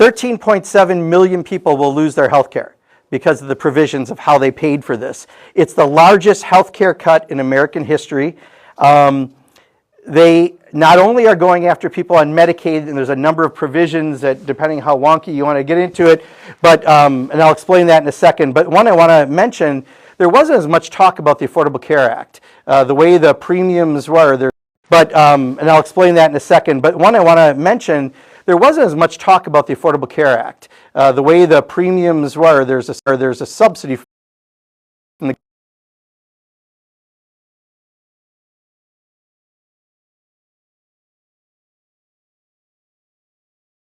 13.7 million people will lose their health care because of the provisions of how they paid for this. It's the largest health care cut in American history. They not only are going after people on Medicaid, and there's a number of provisions that, depending how wonky you want to get into it, but and I'll explain that in a second. But one I want to mention, there wasn't as much talk about the Affordable Care Act, the way the premiums were. And I'll explain that in a second. But one I want to mention, there wasn't as much talk about the Affordable Care Act, the way the premiums were. There's a subsidy from the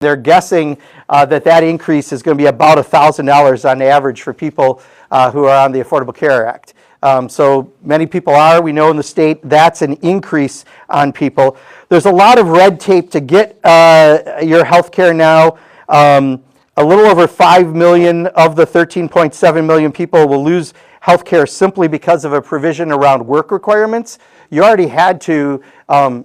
They're guessing that increase is going to be about $1,000 on average for people who are on the Affordable Care Act. So many people are, we know in the state, that's an increase on people. There's a lot of red tape to get your health care now. A little over 5 million of the 13.7 million people will lose health care simply because of a provision around work requirements. You already had to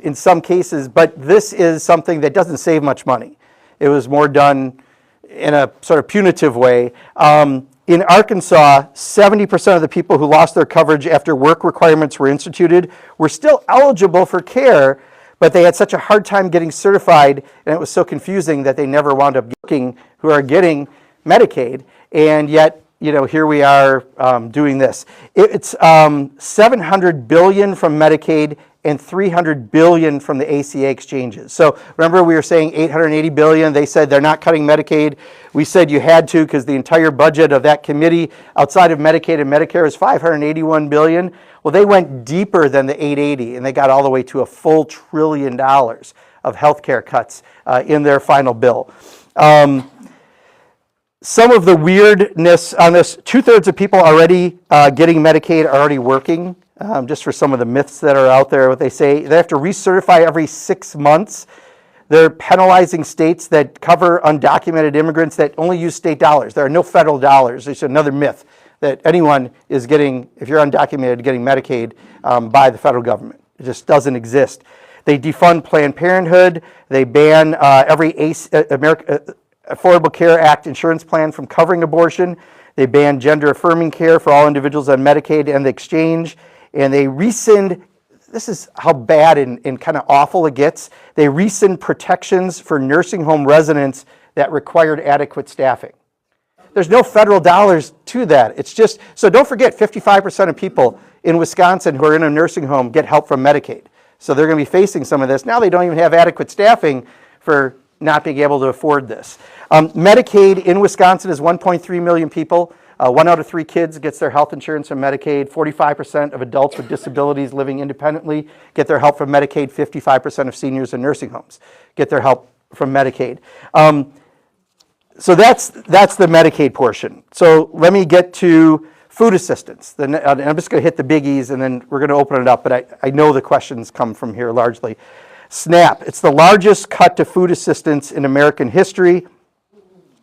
in some cases, but this is something that doesn't save much money. It was more done in a sort of punitive way. In Arkansas, 70% of the people who lost their coverage after work requirements were instituted were still eligible for care, but they had such a hard time getting certified, and it was so confusing that they never wound up working, who are getting Medicaid, and yet, you know, here we are doing this. It's $700 billion from Medicaid and $300 billion from the ACA exchanges. So remember, we were saying $880 billion. They said they're not cutting Medicaid. We said you had to, because the entire budget of that committee outside of Medicaid and Medicare is $581 billion. Well, they went deeper than the 880, and they got all the way to a full $1 trillion of health care cuts in their final bill. Some of the weirdness on this, 2/3 of people already getting Medicaid are already working. Just for some of the myths that are out there, what they say, they have to recertify every 6 months. They're penalizing states that cover undocumented immigrants that only use state dollars. There are no federal dollars. It's another myth that anyone is getting, if you're undocumented, getting Medicaid by the federal government. It just doesn't exist. They defund Planned Parenthood. They ban every Affordable Care Act insurance plan from covering abortion. They ban gender-affirming care for all individuals on Medicaid and the exchange. And they rescind, this is how bad and kind of awful it gets, they rescind protections for nursing home residents that required adequate staffing. There's no federal dollars to that. It's just, so don't forget, 55% of people in Wisconsin who are in a nursing home get help from Medicaid. So they're going to be facing some of this. Now they don't even have adequate staffing for not being able to afford this. Medicaid in Wisconsin is 1.3 million people. 1 out of 3 kids gets their health insurance from Medicaid. 45% of adults with disabilities living independently get their help from Medicaid. 55% of seniors in nursing homes get their help from Medicaid. So that's the Medicaid portion. So let me get to food assistance. I'm just going to hit the biggies, and then we're going to open it up, but I know the questions come from here largely. SNAP, it's the largest cut to food assistance in American history.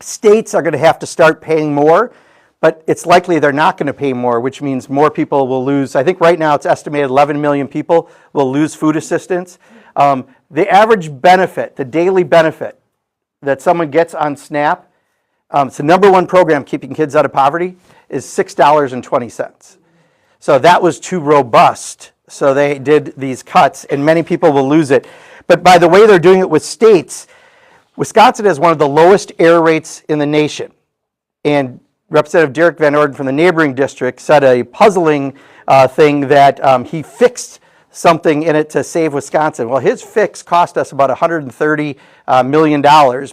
States are going to have to start paying more, but it's likely they're not going to pay more, which means more people will lose. I think right now it's estimated 11 million people will lose food assistance. The average benefit, the daily benefit that someone gets on SNAP, it's the #1 program keeping kids out of poverty, is $6.20. So that was too robust. So they did these cuts, and many people will lose it. But by the way they're doing it with states, Wisconsin has one of the lowest error rates in the nation. And Representative Derek Van Orden from the neighboring district said a puzzling thing that he fixed something in it to save Wisconsin. Well, his fix cost us about $130 million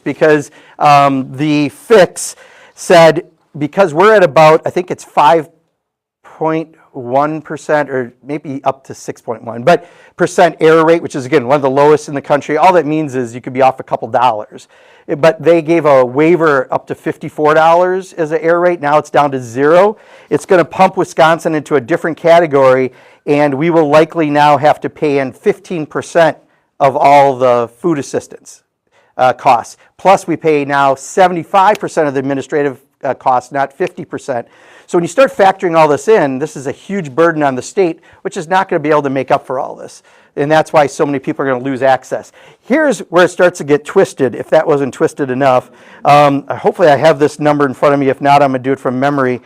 because the fix said, because we're at about, I think it's 5.1% or maybe up to 6.1, but percent error rate, which is again one of the lowest in the country. All that means is you could be off a couple dollars. But they gave a waiver up to $54 as an error rate. Now it's down to 0. It's going to pump Wisconsin into a different category, and we will likely now have to pay in 15% of all the food assistance costs. Plus we pay now 75% of the administrative cost, not 50%. So when you start factoring all this in, this is a huge burden on the state, which is not going to be able to make up for all this. And that's why so many people are going to lose access. Here's where it starts to get twisted, if that wasn't twisted enough. Hopefully I have this number in front of me. If not, I'm going to do it from memory.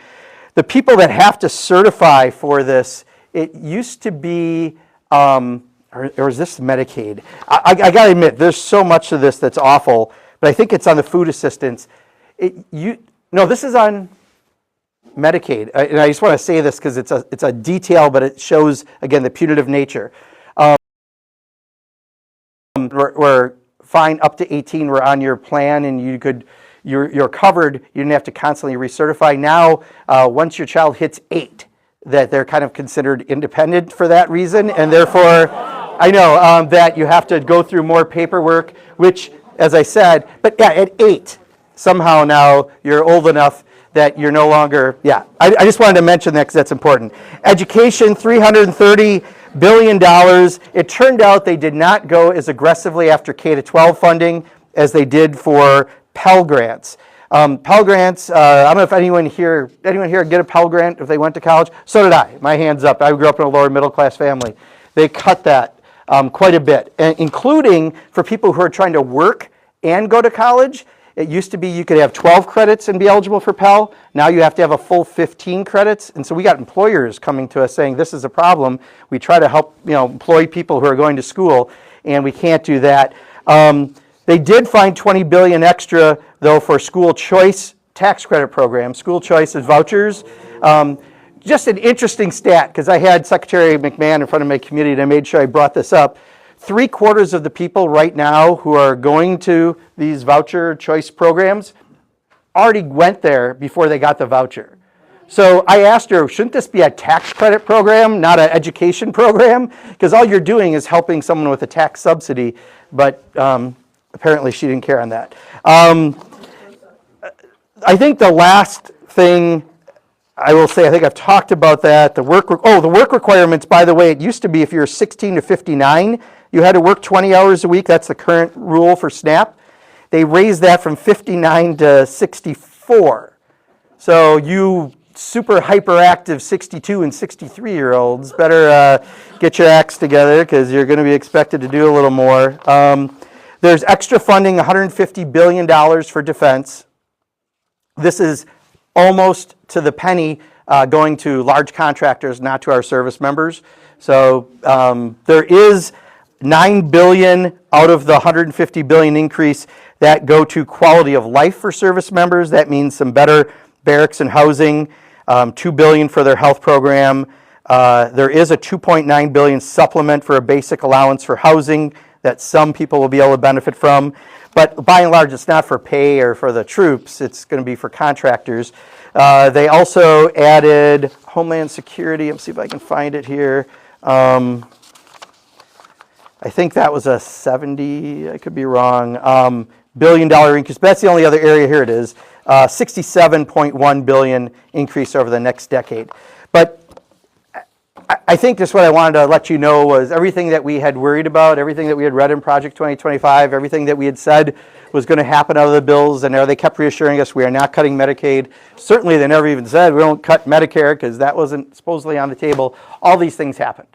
The people that have to certify for this, it used to be, or is this Medicaid? I got to admit, there's so much of this that's awful, but I think it's on the food assistance. No, this is on Medicaid. And I just want to say this because it's a detail, but it shows, again, the punitive nature. We're fine up to 18, we're on your plan, and you're covered. You didn't have to constantly recertify. Now, once your child hits 8, that they're kind of considered independent for that reason, and therefore, I know that you have to go through more paperwork, which, as I said, but yeah, at 8, somehow now you're old enough that you're no longer, yeah. I just wanted to mention that because that's important. Education, $330 billion. It turned out they did not go as aggressively after K-12 funding as they did for Pell Grants. Pell Grants, I don't know if anyone here get a Pell Grant if they went to college? So did I. My hand's up. I grew up in a lower middle class family. They cut that quite a bit, including for people who are trying to work and go to college. It used to be you could have 12 credits and be eligible for Pell. Now you have to have a full 15 credits. And so we got employers coming to us saying this is a problem. We try to help employ people who are going to school, and we can't do that. They did find $20 billion extra, though, for school choice tax credit program. School choice is vouchers. Just an interesting stat, because I had Secretary McMahon in front of my committee, and I made sure I brought this up. 3/4 of the people right now who are going to these voucher choice programs already went there before they got the voucher. So I asked her, shouldn't this be a tax credit program, not an education program? Because all you're doing is helping someone with a tax subsidy, but apparently she didn't care on that. I think the last thing I will say, I think I've talked about that. The work requirements, by the way, it used to be if you're 16 to 59, you had to work 20 hours a week. That's the current rule for SNAP. They raised that from 59 to 64. So you super hyperactive 62 and 63-year-olds better get your acts together because you're going to be expected to do a little more. There's extra funding, $150 billion for defense. This is almost to the penny going to large contractors, not to our service members. So there is $9 billion out of the $150 billion increase that go to quality of life for service members. That means some better barracks and housing, $2 billion for their health program. There is a $2.9 billion supplement for a basic allowance for housing that some people will be able to benefit from. But by and large, it's not for pay or for the troops. It's going to be for contractors. They also added Homeland Security. Let's see if I can find it here. I think that was a 70, I could be wrong, billion dollar increase. But that's the only other area. Here it is, 67.1 billion increase over the next decade. But I think just what I wanted to let you know was everything that we had worried about, everything that we had read in Project 2025, everything that we had said was going to happen out of the bills, and they kept reassuring us we are not cutting Medicaid. Certainly they never even said we don't cut Medicare because that wasn't supposedly on the table. All these things happened.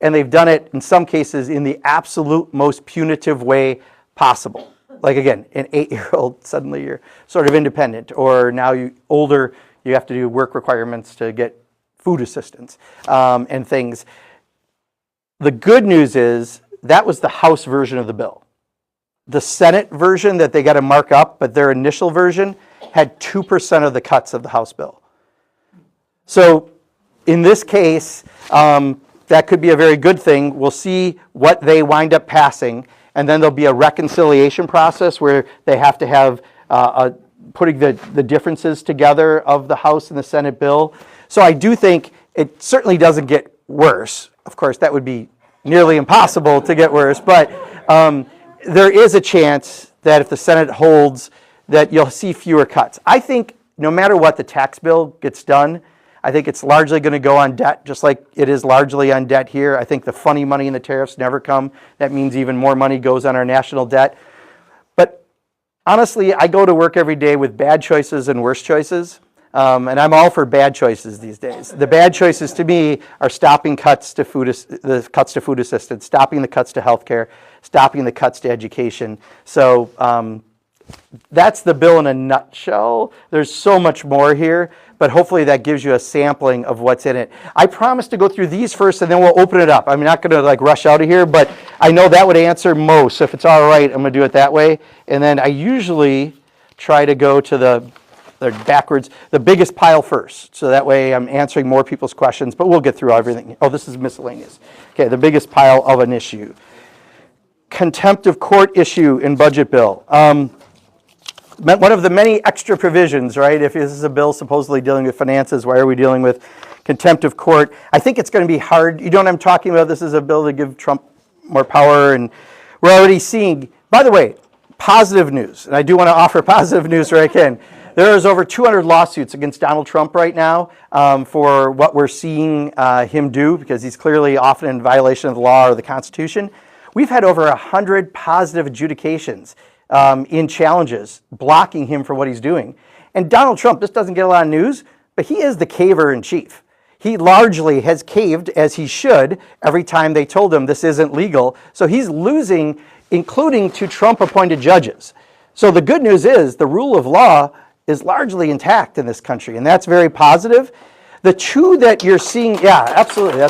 And they've done it in some cases in the absolute most punitive way possible. Like again, an 8-year-old, suddenly you're sort of independent, or now you older, you have to do work requirements to get food assistance and things. The good news is that was the House version of the bill. The Senate version that they got to mark up, but their initial version had 2% of the cuts of the House bill. So in this case, that could be a very good thing. We'll see what they wind up passing, and then there'll be a reconciliation process where they have to have putting the differences together of the House and the Senate bill. So I do think it certainly doesn't get worse. Of course, that would be nearly impossible to get worse, but there is a chance that if the Senate holds, that you'll see fewer cuts. I think no matter what the tax bill gets done, I think it's largely going to go on debt, just like it is largely on debt here. I think the funny money and the tariffs never come. That means even more money goes on our national debt. But Honestly, I go to work every day with bad choices and worse choices, and I'm all for bad choices these days. The bad choices to me are stopping the cuts to food assistance, stopping the cuts to healthcare, stopping the cuts to education. So that's the bill in a nutshell. There's so much more here, but hopefully that gives you a sampling of what's in it. I promise to go through these first and then we'll open it up. I'm not going to like rush out of here, but I know that would answer most. So if it's all right, I'm going to do it that way. And then I usually try to go to the backwards, the biggest pile first. So that way I'm answering more people's questions, but we'll get through everything. Oh, this is miscellaneous. Okay, the biggest pile of an issue. Contempt of court issue in budget bill. One of the many extra provisions, right? If this is a bill supposedly dealing with finances, why are we dealing with contempt of court? I think it's going to be hard. You know what I'm talking about? This is a bill to give Trump more power, and we're already seeing, by the way, positive news, and I do want to offer positive news where I can. There is over 200 lawsuits against Donald Trump right now for what we're seeing him do, because he's clearly often in violation of the law or the Constitution. We've had over 100 positive adjudications in challenges, blocking him for what he's doing. And Donald Trump, this doesn't get a lot of news, but he is the caver in chief. He largely has caved, as he should, every time they told him this isn't legal. So he's losing, including to Trump-appointed judges. So the good news is the rule of law is largely intact in this country, and that's very positive. The two that you're seeing, yeah, absolutely,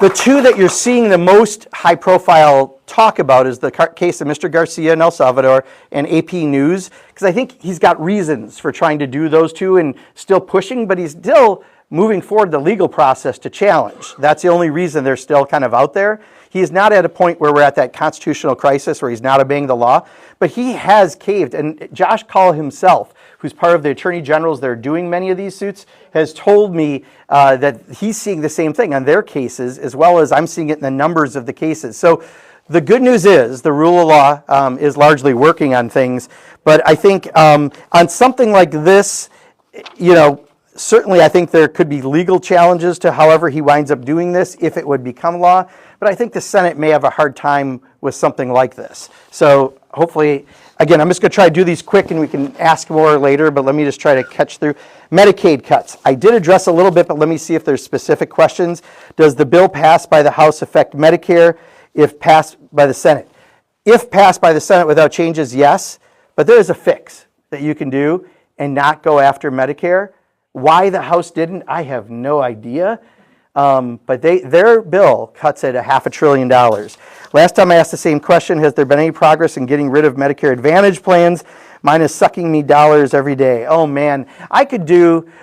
the two that you're seeing the most high-profile talk about is the case of Mr. Garcia in El Salvador and AP News, because I think he's got reasons for trying to do those two and still pushing, but he's still moving forward the legal process to challenge. That's the only reason they're still kind of out there. He is not at a point where we're at that constitutional crisis where he's not obeying the law, but he has caved. And Josh Call himself, who's part of the attorney generals that are doing many of these suits, has told me that he's seeing the same thing on their cases, as well as I'm seeing it in the numbers of the cases. So the good news is the rule of law is largely working on things, but I think on something like this, you know, certainly I think there could be legal challenges to however he winds up doing this if it would become law, but I think the Senate may have a hard time with something like this. So hopefully, again, I'm just going to try to do these quick and we can ask more later, but let me just try to catch through. Medicaid cuts. I did address a little bit, but let me see if there's specific questions. Does the bill passed by the House affect Medicare if passed by the Senate? If passed by the Senate without changes, yes, but there is a fix that you can do and not go after Medicare. Why the House didn't, I have no idea. But their bill cuts it $500 billion. Last time I asked the same question, has there been any progress in getting rid of Medicare Advantage plans? Mine is sucking me dollars every day. Oh man,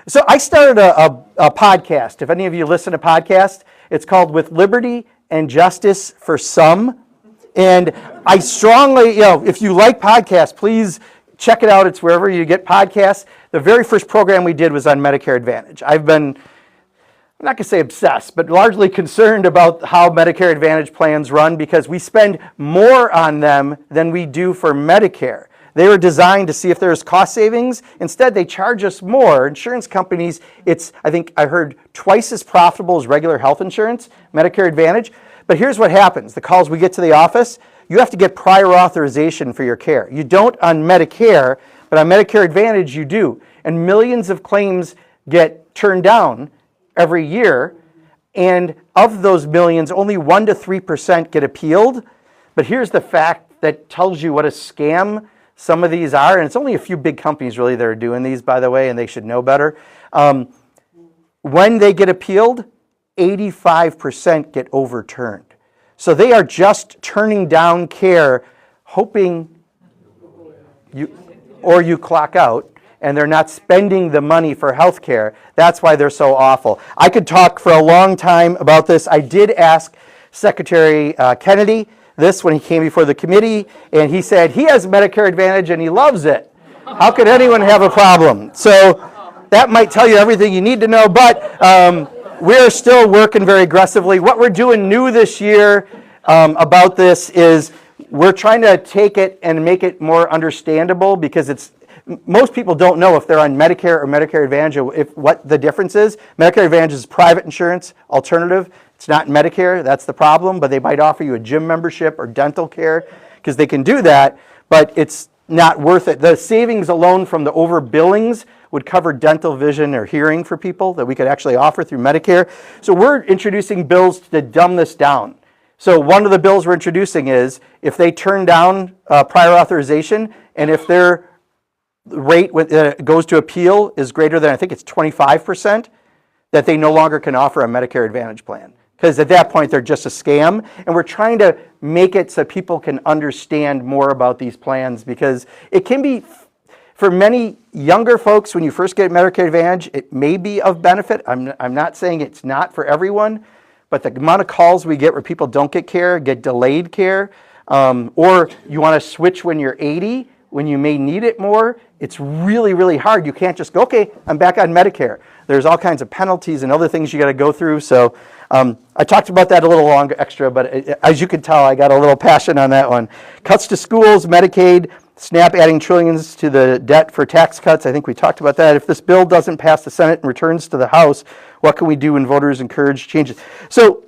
so I started a podcast. If any of you listen to podcasts, it's called With Liberty and Justice for Some. And I strongly, if you like podcasts, please check it out. It's wherever you get podcasts. The very first program we did was on Medicare Advantage. I'm not going to say obsessed, but largely concerned about how Medicare Advantage plans run because we spend more on them than we do for Medicare. They were designed to see if there's cost savings. Instead, they charge us more. Insurance companies, I think I heard, twice as profitable as regular health insurance, Medicare Advantage. But here's what happens. The calls we get to the office, you have to get prior authorization for your care. You don't on Medicare, but on Medicare Advantage you do. And millions of claims get turned down every year, and of those millions, only 1% to 3% get appealed. But here's the fact that tells you what a scam some of these are, and it's only a few big companies really that are doing these, by the way, and they should know better. When they get appealed, 85% get overturned. So they are just turning down care, hoping you clock out, and they're not spending the money for health care. That's why they're so awful. I could talk for a long time about this. I did ask Secretary Kennedy this when he came before the committee, and he said he has Medicare Advantage and he loves it. How could anyone have a problem? So that might tell you everything you need to know, but we're still working very aggressively. What we're doing new this year about this is we're trying to take it and make it more understandable because most people don't know if they're on Medicare or Medicare Advantage or what the difference is. Medicare Advantage is private insurance alternative. It's not Medicare. That's the problem, but they might offer you a gym membership or dental care. because they can do that, but it's not worth it. The savings alone from the overbillings would cover dental, vision, or hearing for people that we could actually offer through Medicare. So we're introducing bills to dumb this down. So one of the bills we're introducing is if they turn down prior authorization, and if their rate when it goes to appeal is greater than, I think it's 25%, that they no longer can offer a Medicare Advantage plan. Because at that point, they're just a scam. And we're trying to make it so people can understand more about these plans, because it can be, for many younger folks, when you first get Medicare Advantage, it may be of benefit. I'm not saying it's not for everyone, but the amount of calls we get where people don't get care, get delayed care, or you want to switch when you're 80, when you may need it more, it's really, really hard. You can't just go, okay, I'm back on Medicare. There's all kinds of penalties and other things you got to go through. So I talked about that a little longer extra, but as you can tell, I got a little passion on that one. Cuts to schools, Medicaid, SNAP adding trillions to the debt for tax cuts. I think we talked about that. If this bill doesn't pass the Senate and returns to the House, what can we do when voters encourage changes? So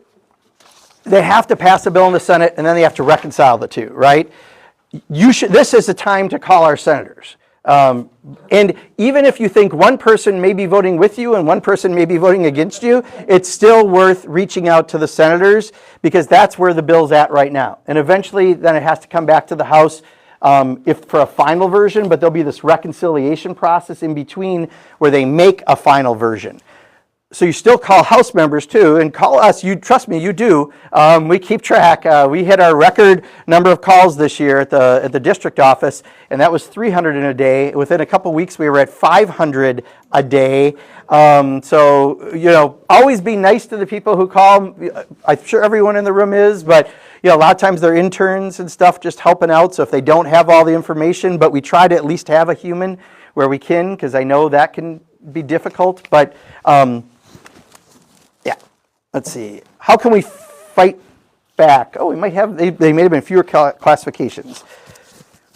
they have to pass a bill in the Senate, and then they have to reconcile the two, right? This is the time to call our senators. And even if you think one person may be voting with you and one person may be voting against you, it's still worth reaching out to the senators, because that's where the bill's at right now. And eventually then it has to come back to the House if for a final version, but there'll be this reconciliation process in between where they make a final version. So you still call House members too, and call us. You trust me, you do. We keep track. We hit our record number of calls this year at the district office, and that was 300 in a day. Within a couple weeks, we were at 500 a day. So always be nice to the people who call. I'm sure everyone in the room is, but a lot of times they're interns and stuff, just helping out. So if they don't have all the information, but we try to at least have a human where we can, because I know that can be difficult. But let's see. How can we fight back? Oh, we might have, they may have been fewer classifications.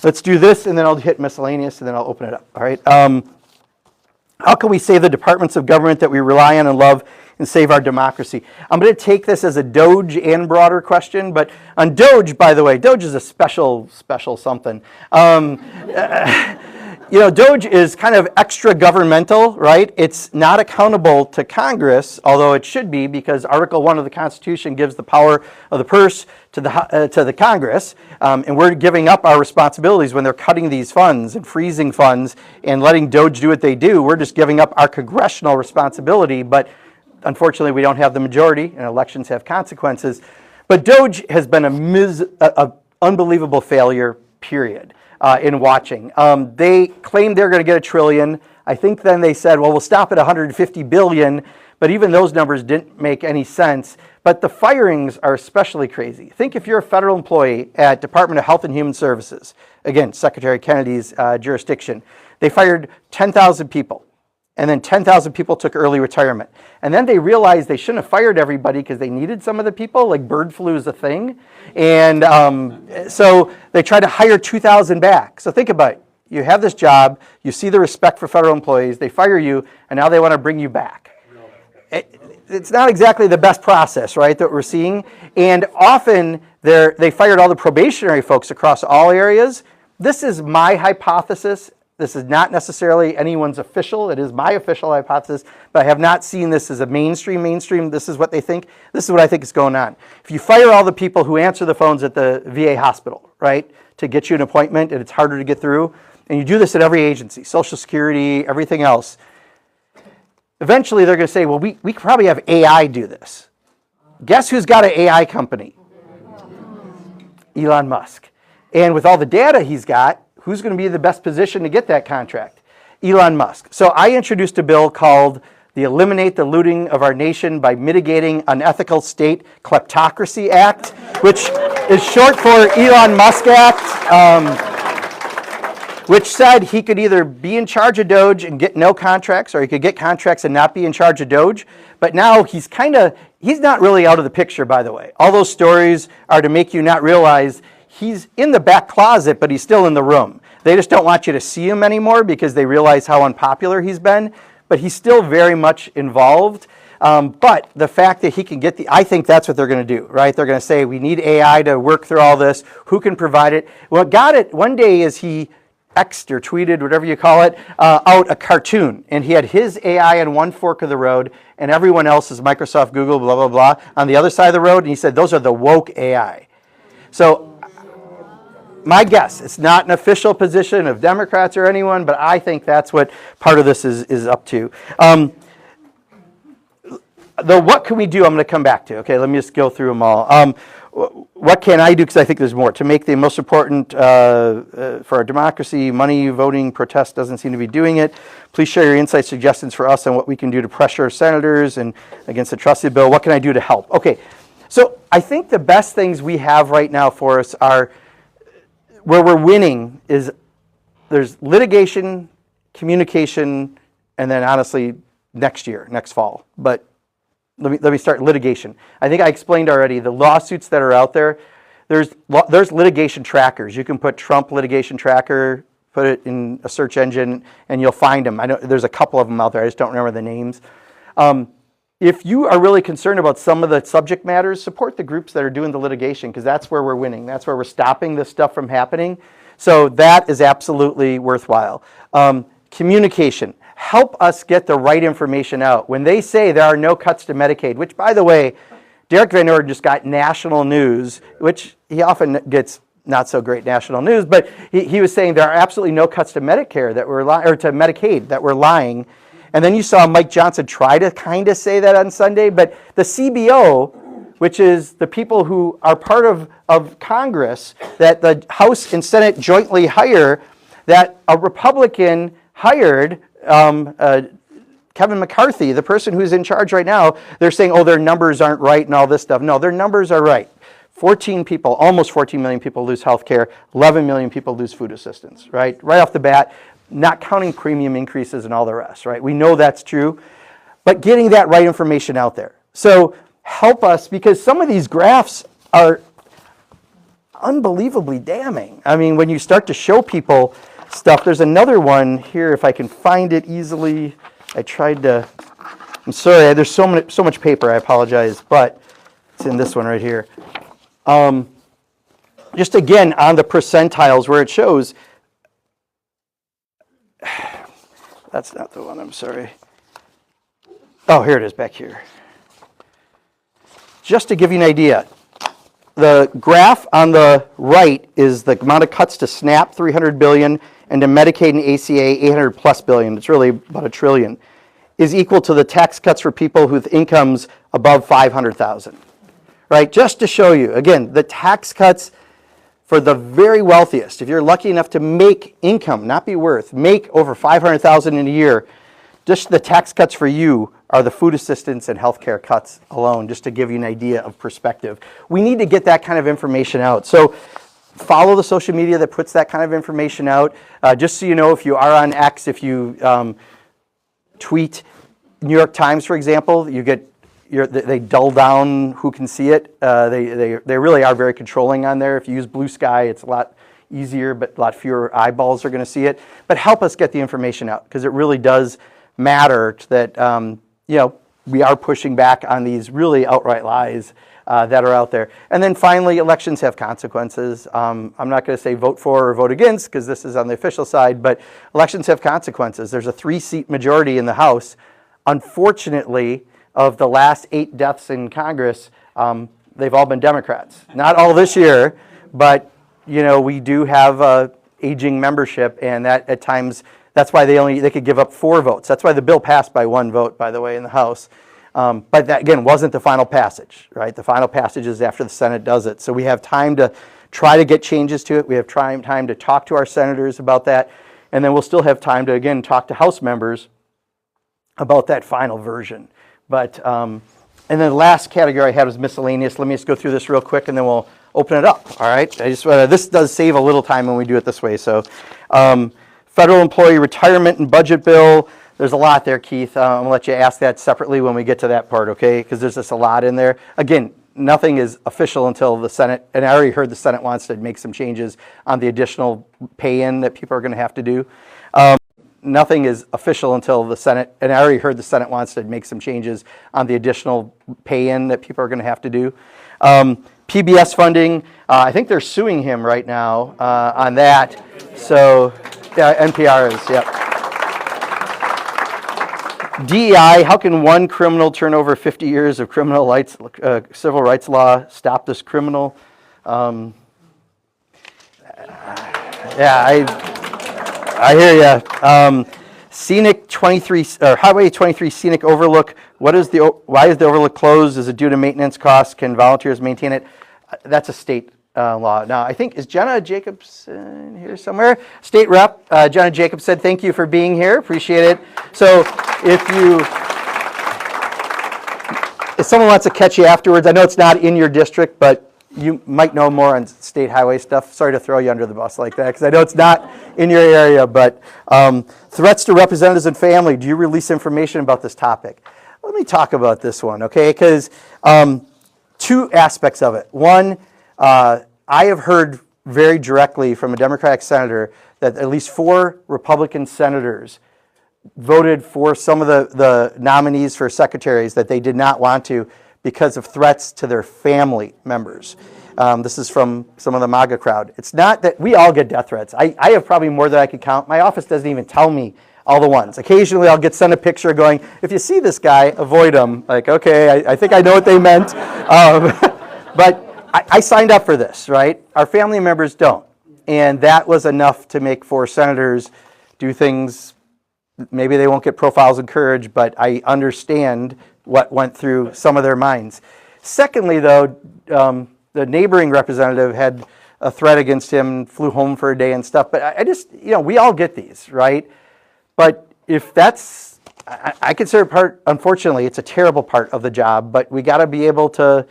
Let's do this, and then I'll hit miscellaneous, and then I'll open it up. All right. How can we save the departments of government that we rely on and love and save our democracy? I'm going to take this as a Doge and broader question, but on Doge, by the way, Doge is a special something. Doge is kind of extra governmental, right? It's not accountable to Congress, although it should be, because Article 1 of the Constitution gives the power of the purse to the Congress, and we're giving up our responsibilities when they're cutting these funds and freezing funds and letting Doge do what they do. We're just giving up our congressional responsibility, but unfortunately we don't have the majority, and elections have consequences. But Doge has been an unbelievable failure, period. In watching. They claimed they're going to get $1 trillion. I think then they said, well, we'll stop at $150 billion, but even those numbers didn't make any sense. But the firings are especially crazy. Think if you're a federal employee at Department of Health and Human Services, again, Secretary Kennedy's jurisdiction, they fired 10,000 people. And then 10,000 people took early retirement. And then they realized they shouldn't have fired everybody because they needed some of the people, like bird flu is a thing. And so they tried to hire 2,000 back. So think about it. You have this job, you see the respect for federal employees, they fire you, and now they want to bring you back. It's not exactly the best process, right, that we're seeing. And often they fired all the probationary folks across all areas. This is my hypothesis. This is not necessarily anyone's official. It is my official hypothesis, but I have not seen this as a mainstream. This is what they think. This is what I think is going on. If you fire all the people who answer the phones at the VA hospital, right, to get you an appointment, and it's harder to get through, and you do this at every agency, Social Security, everything else, eventually they're going to say, well, we could probably have AI do this. Guess who's got an AI company? Elon Musk. And with all the data he's got, who's going to be in the best position to get that contract? Elon Musk. So I introduced a bill called the Eliminate the Looting of Our Nation by Mitigating Unethical State Kleptocracy Act, which is short for Elon Musk Act, which said he could either be in charge of Doge and get no contracts, or he could get contracts and not be in charge of Doge. But now he's not really out of the picture, by the way. All those stories are to make you not realize he's in the back closet, but he's still in the room. They just don't want you to see him anymore because they realize how unpopular he's been, but he's still very much involved. But the fact that he can get I think that's what they're going to do, right? They're going to say, we need AI to work through all this. Who can provide it? What got it one day is he X'd or tweeted, whatever you call it, out a cartoon. And he had his AI on one fork of the road and everyone else is Microsoft, Google, blah, blah, blah, on the other side of the road. And he said, those are the woke AI. So my guess, it's not an official position of Democrats or anyone, but I think that's what part of this is up to. What can we do? I'm going to come back to. Okay, let me just go through them all. What can I do? Because I think there's more. To make the most important for our democracy, money, voting, protest doesn't seem to be doing it. Please share your insights, suggestions for us on what we can do to pressure senators and against the trustee bill. What can I do to help? Okay, so I think the best things we have right now for us are, where we're winning is there's litigation, communication, and then honestly next year, next fall. But let me start litigation. I think I explained already the lawsuits that are out there. There's litigation trackers. You can put Trump litigation tracker, put it in a search engine, and you'll find them. I know there's a couple of them out there. I just don't remember the names. If you are really concerned about some of the subject matters, support the groups that are doing the litigation, because that's where we're winning. That's where we're stopping this stuff from happening. So that is absolutely worthwhile. Communication. Help us get the right information out. When they say there are no cuts to Medicaid, which, by the way, Derek Van Orden just got national news, which he often gets not so great national news, but he was saying there are absolutely no cuts to Medicare that were or to Medicaid that were lying. And then you saw Mike Johnson try to kind of say that on Sunday, but the CBO, which is the people who are part of Congress that the House and Senate jointly hire, that a Republican hired Kevin McCarthy, the person who's in charge right now. They're saying, oh, their numbers aren't right and all this stuff. No, their numbers are right. 14 people, almost 14 million people lose health care, 11 million people lose food assistance, right? Right off the bat, not counting premium increases and all the rest, right? We know that's true, but getting that right information out there. So help us, because some of these graphs are unbelievably damning. I mean, when you start to show people stuff, there's another one here, if I can find it easily. I tried to, I'm sorry, there's so much paper, I apologize, but it's in this one right here. Just again, on the percentiles where it shows, that's not the one, I'm sorry. Oh, here it is back here. Just to give you an idea, the graph on the right is the amount of cuts to SNAP, $300 billion, and to Medicaid and ACA, $800+ billion. It's really about $1 trillion, is equal to the tax cuts for people with incomes above $500,000, right? Just to show you, again, the tax cuts for the very wealthiest. If you're lucky enough to make income, not be worth, make over $500,000 in a year, just the tax cuts for you are the food assistance and healthcare cuts alone, just to give you an idea of perspective. We need to get that kind of information out. So follow the social media that puts that kind of information out. Just so you know, if you are on X, if you tweet New York Times, for example, you get they dull down who can see it. They really are very controlling on there. If you use Blue Sky, it's a lot easier, but a lot fewer eyeballs are going to see it. But help us get the information out, because it really does matter that we are pushing back on these really outright lies that are out there. And then finally, elections have consequences. I'm not going to say vote for or vote against, because this is on the official side, but elections have consequences. There's a 3-seat majority in the House. Unfortunately, of the last 8 deaths in Congress, they've all been Democrats. Not all this year, but we do have aging membership, and that at times, that's why they could give up 4 votes. That's why the bill passed by 1 vote, by the way, in the House. But that, again, wasn't the final passage, right? The final passage is after the Senate does it. So we have time to try to get changes to it. We have time to talk to our senators about that. And then we'll still have time to, again, talk to House members about that final version. But, and then the last category I had was miscellaneous. Let me just go through this real quick, and then we'll open it up, all right? This does save a little time when we do it this way. So federal employee retirement and budget bill. There's a lot there, Keith. I'm going to let you ask that separately when we get to that part, okay? Because there's just a lot in there. Again, nothing is official until the Senate, and I already heard the Senate wants to make some changes on the additional pay-in that people are going to have to do. nothing is official until the Senate, and I already heard the Senate wants to make some changes on the additional pay-in that people are going to have to do. PBS funding, I think they're suing him right now on that. So, yeah, NPR is, yep. DEI, how can one criminal turn over 50 years of civil rights law, stop this criminal? Yeah, I hear you. Scenic 23, or Highway 23 Scenic Overlook, why is the overlook closed? Is it due to maintenance costs? Can volunteers maintain it? That's a state law. Now, I think, is Jenna Jacobson here somewhere? State Rep Jenna Jacobs said, thank you for being here. Appreciate it. So if someone wants to catch you afterwards, I know it's not in your district, but you might know more on state highway stuff. Sorry to throw you under the bus like that, because I know it's not in your area, but threats to representatives and family. Do you release information about this topic? Let me talk about this one, okay? Because two aspects of it. One, I have heard very directly from a Democratic senator that at least 4 Republican senators voted for some of the nominees for secretaries that they did not want to because of threats to their family members. This is from some of the MAGA crowd. It's not that we all get death threats. I have probably more than I could count. My office doesn't even tell me all the ones. Occasionally I'll get sent a picture going, if you see this guy, avoid him. Like, okay, I think I know what they meant. But I signed up for this, right? Our family members don't. And that was enough to make 4 senators do things. Maybe they won't get profiles of courage, but I understand what went through some of their minds. Secondly, though, the neighboring representative had a threat against him, flew home for a day and stuff. But I just, we all get these, right? But if that's, I consider part, unfortunately, it's a terrible part of the job, but we got to be able to,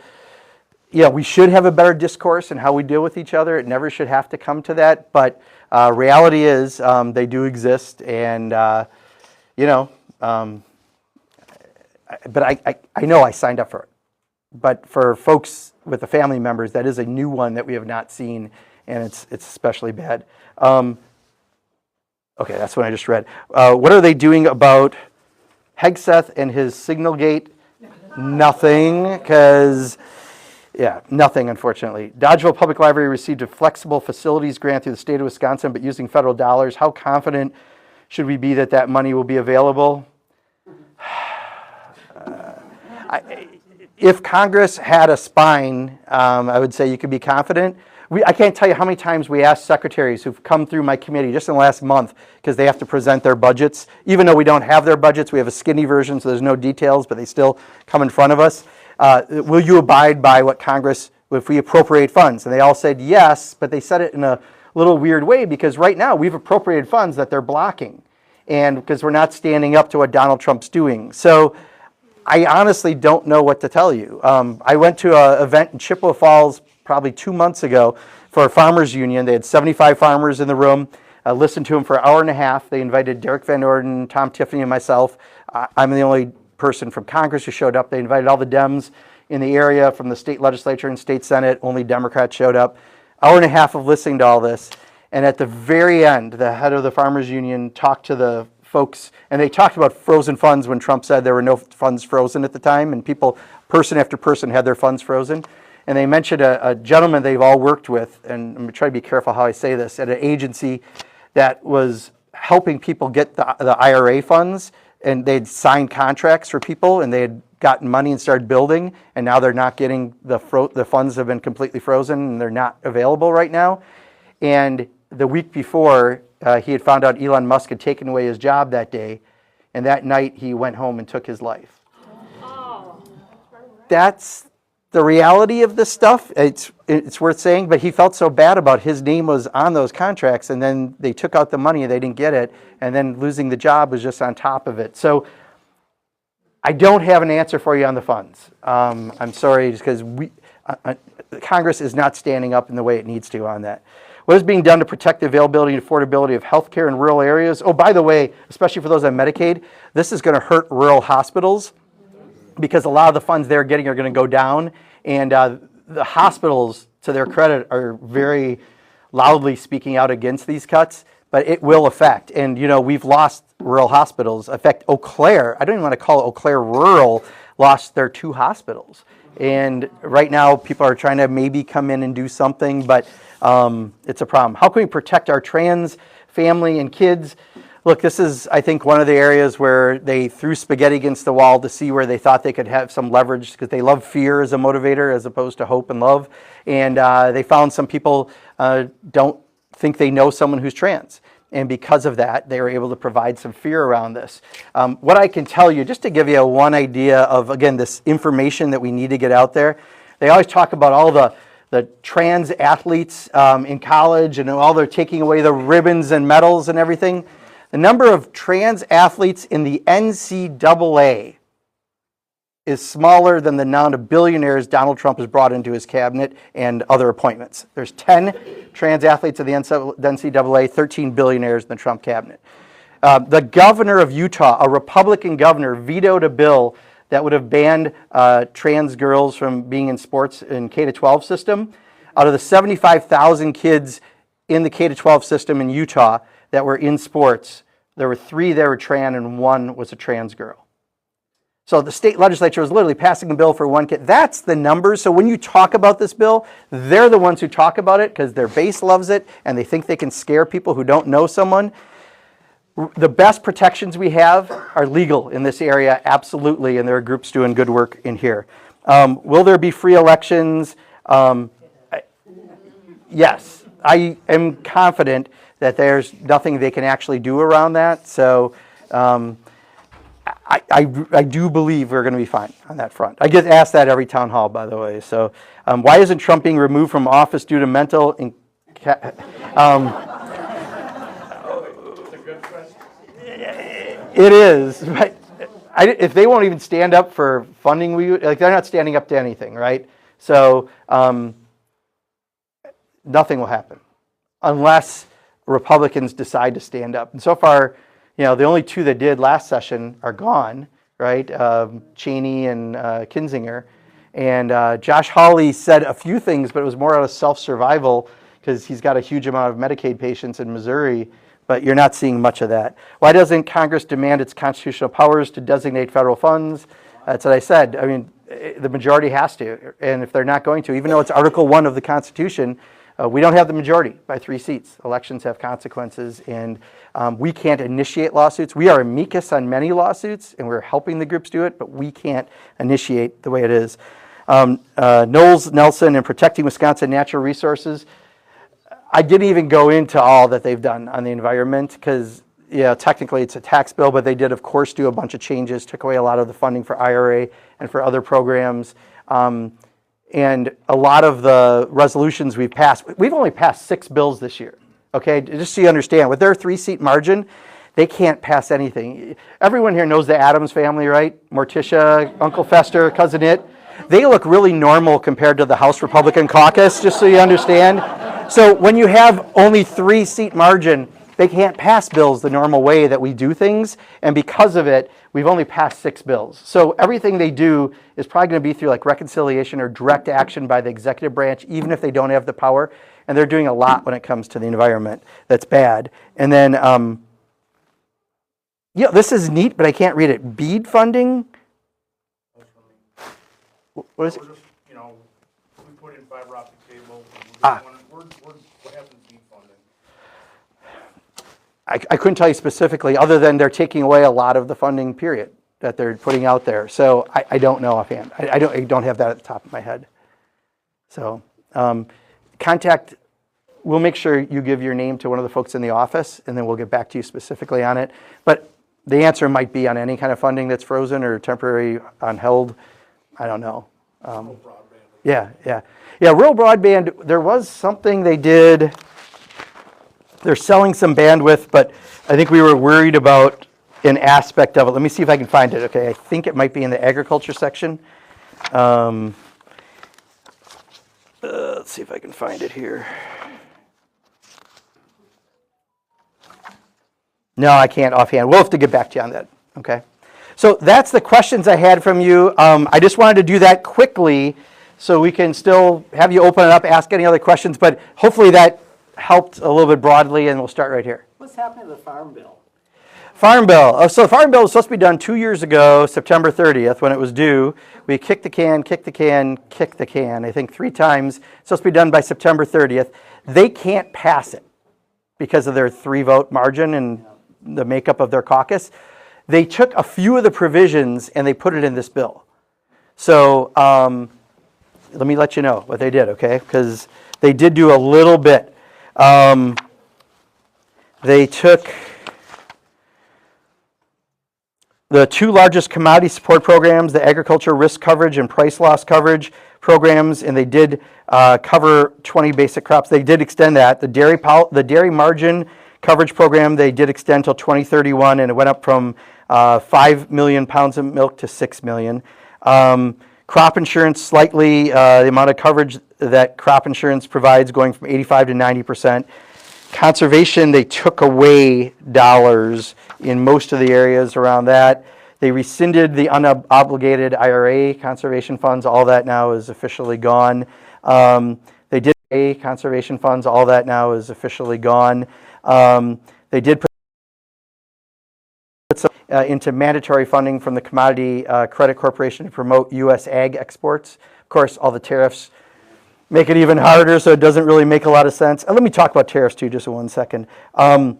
we should have a better discourse in how we deal with each other. It never should have to come to that. But reality is they do exist, and, but I know I signed up for it. But for folks with the family members, that is a new one that we have not seen, and it's especially bad. Okay, that's what I just read. What are they doing about Hegseth and his signal gate? Nothing, because, nothing, unfortunately. Dodgeville Public Library received a flexible facilities grant through the state of Wisconsin, but using federal dollars. How confident should we be that that money will be available? If Congress had a spine, I would say you could be confident. I can't tell you how many times we asked secretaries who've come through my committee just in the last month, because they have to present their budgets. Even though we don't have their budgets, we have a skinny version, so there's no details, but they still come in front of us. Will you abide by what Congress, if we appropriate funds? And they all said yes, but they said it in a little weird way, because right now we've appropriated funds that they're blocking, and because we're not standing up to what Donald Trump's doing. So I honestly don't know what to tell you. I went to an event in Chippewa Falls probably 2 months ago for a farmers union. They had 75 farmers in the room. I listened to them for an hour and a half. They invited Derek Van Orden, Tom Tiffany, and myself. I'm the only person from Congress who showed up. They invited all the Dems in the area from the state legislature and state senate. Only Democrats showed up. Hour and a half of listening to all this. And at the very end, the head of the farmers union talked to the folks, and they talked about frozen funds when Trump said there were no funds frozen at the time, and people, person after person, had their funds frozen. And they mentioned a gentleman they've all worked with, and I'm going to try to be careful how I say this, at an agency that was helping people get the IRA funds, and they'd signed contracts for people, and they had gotten money and started building, and now they're not getting the funds have been completely frozen, and they're not available right now. And the week before, he had found out Elon Musk had taken away his job that day, and that night he went home and took his life. Oh. That's the reality of this stuff. It's worth saying, but he felt so bad about his name was on those contracts, and then they took out the money and they didn't get it, and then losing the job was just on top of it. So I don't have an answer for you on the funds. I'm sorry, just because Congress is not standing up in the way it needs to on that. What is being done to protect the availability and affordability of health care in rural areas? Oh, by the way, especially for those on Medicaid, this is going to hurt rural hospitals, because a lot of the funds they're getting are going to go down. And the hospitals, to their credit, are very loudly speaking out against these cuts. but it will affect. And, we've lost rural hospitals. In fact, Eau Claire, I don't even want to call it Eau Claire rural, lost their 2 hospitals. And right now, people are trying to maybe come in and do something, but it's a problem. How can we protect our trans family and kids? Look, this is, I think, one of the areas where they threw spaghetti against the wall to see where they thought they could have some leverage, because they love fear as a motivator as opposed to hope and love. And they found some people don't think they know someone who's trans. And because of that, they were able to provide some fear around this. What I can tell you, just to give you one idea of, again, this information that we need to get out there, they always talk about all the trans athletes in college and all they're taking away the ribbons and medals and everything. The number of trans athletes in the NCAA is smaller than the amount of billionaires Donald Trump has brought into his cabinet and other appointments. There's 10 trans athletes in the NCAA, 13 billionaires in the Trump cabinet. The governor of Utah, a Republican governor, vetoed a bill that would have banned trans girls from being in sports in K-12 system. Out of the 75,000 kids in the K-12 system in Utah that were in sports, there were 3 that were trans and 1 was a trans girl. So the state legislature was literally passing a bill for 1 kid. That's the numbers. So when you talk about this bill, they're the ones who talk about it because their base loves it and they think they can scare people who don't know someone. The best protections we have are legal in this area, absolutely, and there are groups doing good work in here. Will there be free elections? Yes, I am confident that there's nothing they can actually do around that. So I do believe we're going to be fine on that front. I get asked that every town hall, by the way. So why isn't Trump being removed from office due to mental... It is, but if they won't even stand up for funding, they're not standing up to anything, right? So nothing will happen unless Republicans decide to stand up. And so far, the only 2 that did last session are gone, right? Cheney and Kinzinger. And Josh Hawley said a few things, but it was more out of self-survival because he's got a huge amount of Medicaid patients in Missouri. But you're not seeing much of that. Why doesn't Congress demand its constitutional powers to designate federal funds? That's what I said. I mean, the majority has to. And if they're not going to, even though it's Article 1 of the Constitution, we don't have the majority by 3 seats. Elections have consequences, and we can't initiate lawsuits. We are amicus on many lawsuits, and we're helping the groups do it, but we can't initiate the way it is. Knowles Nelson and Protecting Wisconsin Natural Resources. I didn't even go into all that they've done on the environment because, technically it's a tax bill, but they did, of course, do a bunch of changes, took away a lot of the funding for IRA and for other programs. And a lot of the resolutions we've passed, we've only passed 6 bills this year, okay? Just so you understand, with their 3-seat margin, they can't pass anything. Everyone here knows the Addams family, right? Morticia, Uncle Fester, Cousin It. They look really normal compared to the House Republican caucus, just so you understand. So when you have only 3-seat margin, they can't pass bills the normal way that we do things. And because of it, we've only passed 6 bills. So everything they do is probably going to be through like reconciliation or direct action by the executive branch, even if they don't have the power. And they're doing a lot when it comes to the environment that's bad. And then, this is neat, but I can't read it. BEAD funding? What is it? We put in fiber optic cable. What happens to BEAD funding? I couldn't tell you specifically, other than they're taking away a lot of the funding, period, that they're putting out there. So I don't know offhand. I don't have that at the top of my head. So we'll make sure you give your name to one of the folks in the office, and then we'll get back to you specifically on it. But the answer might be on any kind of funding that's frozen or temporary on hold. I don't know. Yeah. Rural broadband, there was something they did. They're selling some bandwidth, but I think we were worried about an aspect of it. Let me see if I can find it. Okay, I think it might be in the agriculture section. Let's see if I can find it here. No, I can't offhand. We'll have to get back to you on that. Okay. So that's the questions I had from you. I just wanted to do that quickly so we can still have you open it up, ask any other questions, but hopefully that helped a little bit broadly, and we'll start right here. What's happening to the farm bill? Farm bill. So the farm bill was supposed to be done 2 years ago, September 30th, when it was due. We kicked the can, I think 3 times. It's supposed to be done by September 30th. They can't pass it because of their 3-vote margin and the makeup of their caucus. They took a few of the provisions and they put it in this bill. So let me let you know what they did, okay? Because they did do a little bit. They took the 2 largest commodity support programs, the agriculture risk coverage and price loss coverage programs, and they did cover 20 basic crops. They did extend that. The dairy margin coverage program, they did extend till 2031, and it went up from 5 million pounds of milk to 6 million. Crop insurance, slightly, the amount of coverage that crop insurance provides going from 85 to 90%. Conservation, they took away dollars in most of the areas around that. They rescinded the unobligated IRA conservation funds. All that now is officially gone. They did pay conservation funds. All that now is officially gone. They did put some into mandatory funding from the Commodity Credit Corporation to promote U.S. ag exports. Of course, all the tariffs make it even harder, so it doesn't really make a lot of sense. And let me talk about tariffs too, just in 1 second. Some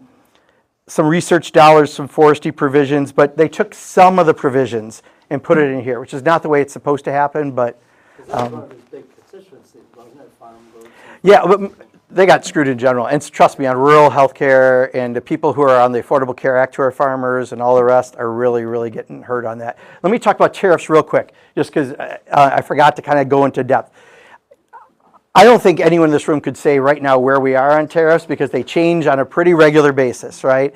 research dollars, some forestry provisions, but they took some of the provisions and put it in here, which is not the way it's supposed to happen, but... That's one of his big constituencies, wasn't it, farm votes? Yeah, but they got screwed in general. And trust me, on rural health care and the people who are on the Affordable Care Act who are farmers and all the rest are really, really getting hurt on that. Let me talk about tariffs real quick, just because I forgot to kind of go into depth. I don't think anyone in this room could say right now where we are on tariffs because they change on a pretty regular basis, right?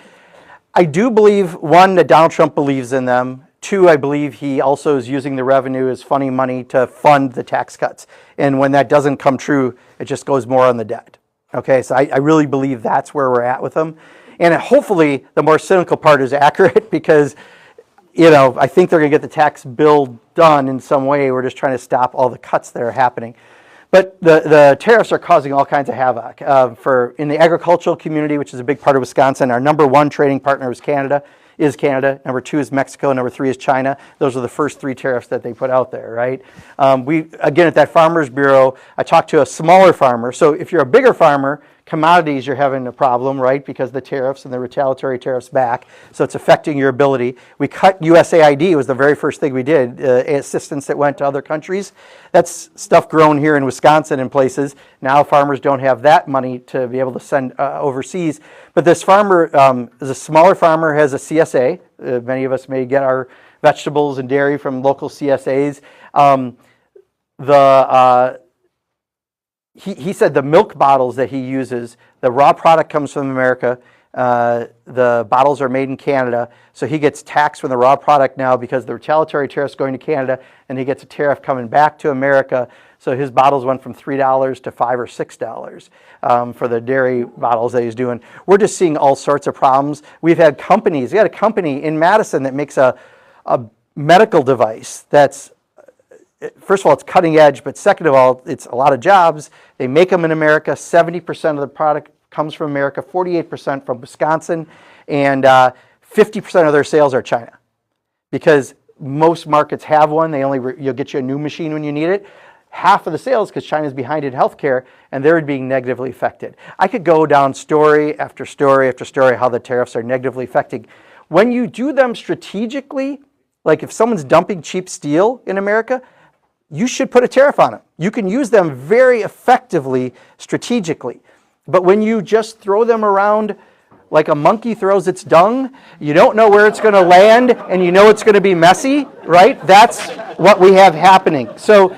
I do believe, 1, that Donald Trump believes in them. 2, I believe he also is using the revenue as funny money to fund the tax cuts. And when that doesn't come true, it just goes more on the debt. Okay, so I really believe that's where we're at with them. And hopefully the more cynical part is accurate because, you know, I think they're going to get the tax bill done in some way. We're just trying to stop all the cuts that are happening. But the tariffs are causing all kinds of havoc. In the agricultural community, which is a big part of Wisconsin, our number 1 trading partner is Canada. Number 2 is Mexico. Number 3 is China. Those are the first 3 tariffs that they put out there, right? Again, at that Farmers Bureau, I talked to a smaller farmer. So if you're a bigger farmer, commodities, you're having a problem, right? Because the tariffs and the retaliatory tariffs back. So it's affecting your ability. We cut USAID, was the very first thing we did, assistance that went to other countries. That's stuff grown here in Wisconsin in places. Now farmers don't have that money to be able to send overseas. But this farmer is a smaller farmer, has a CSA. Many of us may get our vegetables and dairy from local CSAs. He said the milk bottles that he uses, the raw product comes from America. The bottles are made in Canada, so he gets taxed from the raw product now because the retaliatory tariff's going to Canada, and he gets a tariff coming back to America. So his bottles went from $3 to $5 or $6 for the dairy bottles that he's doing. We're just seeing all sorts of problems. We've had companies. We had a company in Madison that makes a medical device that's, first of all, it's cutting edge, but second of all, it's a lot of jobs. They make them in America. 70% of the product comes from America, 48% from Wisconsin, and 50% of their sales are China. Because most markets have one, you'll get you a new machine when you need it. Half of the sales, because China's behind in healthcare, and they're being negatively affected. I could go down story after story after story how the tariffs are negatively affecting. When you do them strategically, like if someone's dumping cheap steel in America, you should put a tariff on them. You can use them very effectively strategically. But when you just throw them around like a monkey throws its dung, you don't know where it's going to land, and you know it's going to be messy, right? That's what we have happening. So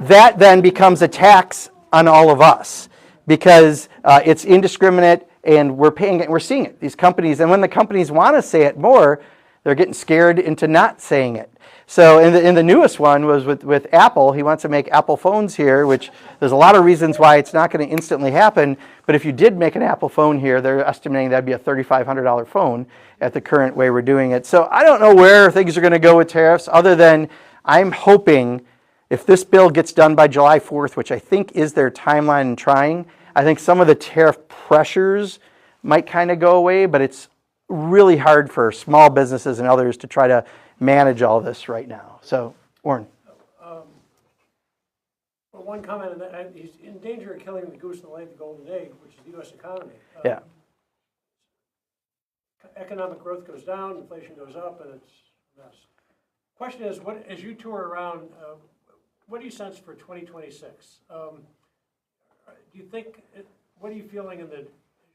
that then becomes a tax on all of us because it's indiscriminate, and we're paying it, and we're seeing it. These companies, and when the companies want to say it more, they're getting scared into not saying it. So in the newest one was with Apple. He wants to make Apple phones here, which there's a lot of reasons why it's not going to instantly happen. But if you did make an Apple phone here, they're estimating that'd be a $3,500 phone at the current way we're doing it. So I don't know where things are going to go with tariffs, other than I'm hoping if this bill gets done by July 4th, which I think is their timeline in trying, I think some of the tariff pressures might kind of go away, but it's really hard for small businesses and others to try to manage all this right now. So, Warren. Well, one comment, and he's in danger of killing the goose and laying the golden egg, which is the U.S. economy. Yeah. Economic growth goes down, inflation goes up, and it's a mess. Question is, what, as you tour around, what do you sense for 2026? Do you think, what are you feeling as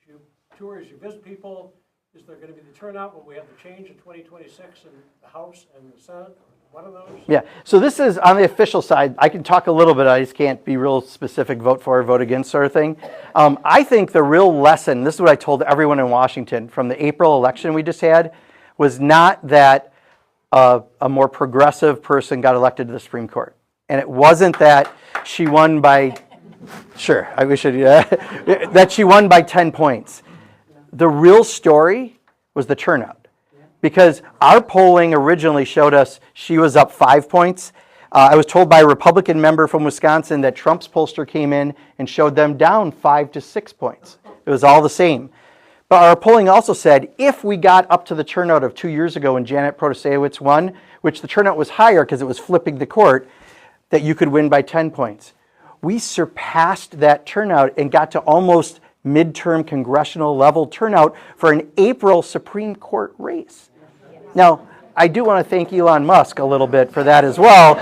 you tour, as you visit people? Is there going to be the turnout when we have the change in 2026 in the House and the Senate? One of those? Yeah, so this is on the official side. I can talk a little bit, I just can't be real specific, vote for or vote against sort of thing. I think the real lesson, this is what I told everyone in Washington from the April election we just had, was not that a more progressive person got elected to the Supreme Court. And it wasn't that she won by, sure, I wish that she won by 10 points. The real story was the turnout. Because our polling originally showed us she was up 5 points. I was told by a Republican member from Wisconsin that Trump's pollster came in and showed them down 5 to 6 points. It was all the same. But our polling also said if we got up to the turnout of 2 years ago when Janet Protasewicz won, which the turnout was higher because it was flipping the court, that you could win by 10 points. We surpassed that turnout and got to almost midterm congressional level turnout for an April Supreme Court race. Now, I do want to thank Elon Musk a little bit for that as well.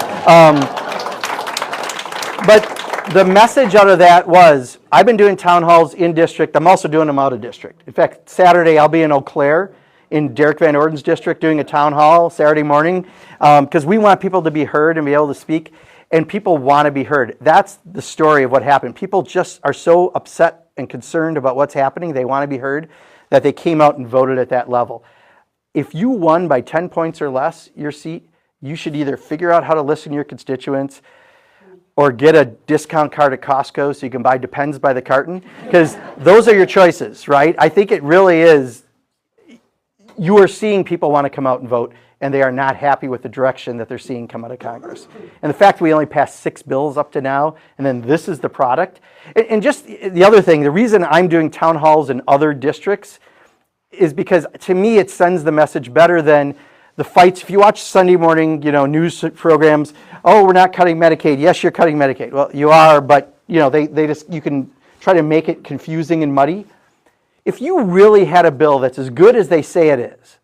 But the message out of that was, I've been doing town halls in district. I'm also doing them out of district. In fact, Saturday I'll be in Eau Claire in Derek Van Orden's district doing a town hall Saturday morning because we want people to be heard and be able to speak. And people want to be heard. That's the story of what happened. People just are so upset and concerned about what's happening, they want to be heard, that they came out and voted at that level. If you won by 10 points or less your seat, you should either figure out how to listen to your constituents or get a discount card at Costco so you can buy Depends by the carton, because those are your choices, right? I think it really is, you are seeing people want to come out and vote, and they are not happy with the direction that they're seeing come out of Congress. And the fact we only passed 6 bills up to now, and then this is the product. And just the other thing, the reason I'm doing town halls in other districts is because to me it sends the message better than the fights. If you watch Sunday morning, news programs, oh, we're not cutting Medicaid. Yes, you're cutting Medicaid. Well, you are, but they just, you can try to make it confusing and muddy. If you really had a bill that's as good as they say it is,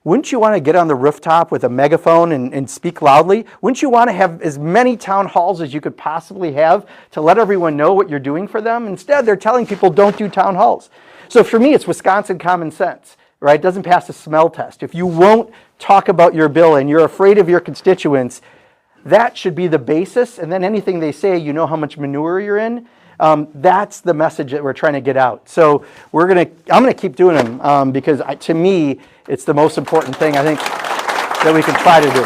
wouldn't you want to get on the rooftop with a megaphone and speak loudly? Wouldn't you want to have as many town halls as you could possibly have to let everyone know what you're doing for them? Instead, they're telling people don't do town halls. So for me, it's Wisconsin common sense, right? It doesn't pass a smell test. If you won't talk about your bill and you're afraid of your constituents, that should be the basis. And then anything they say, you know how much manure you're in. That's the message that we're trying to get out. So I'm going to keep doing them because to me, it's the most important thing I think that we can try to do.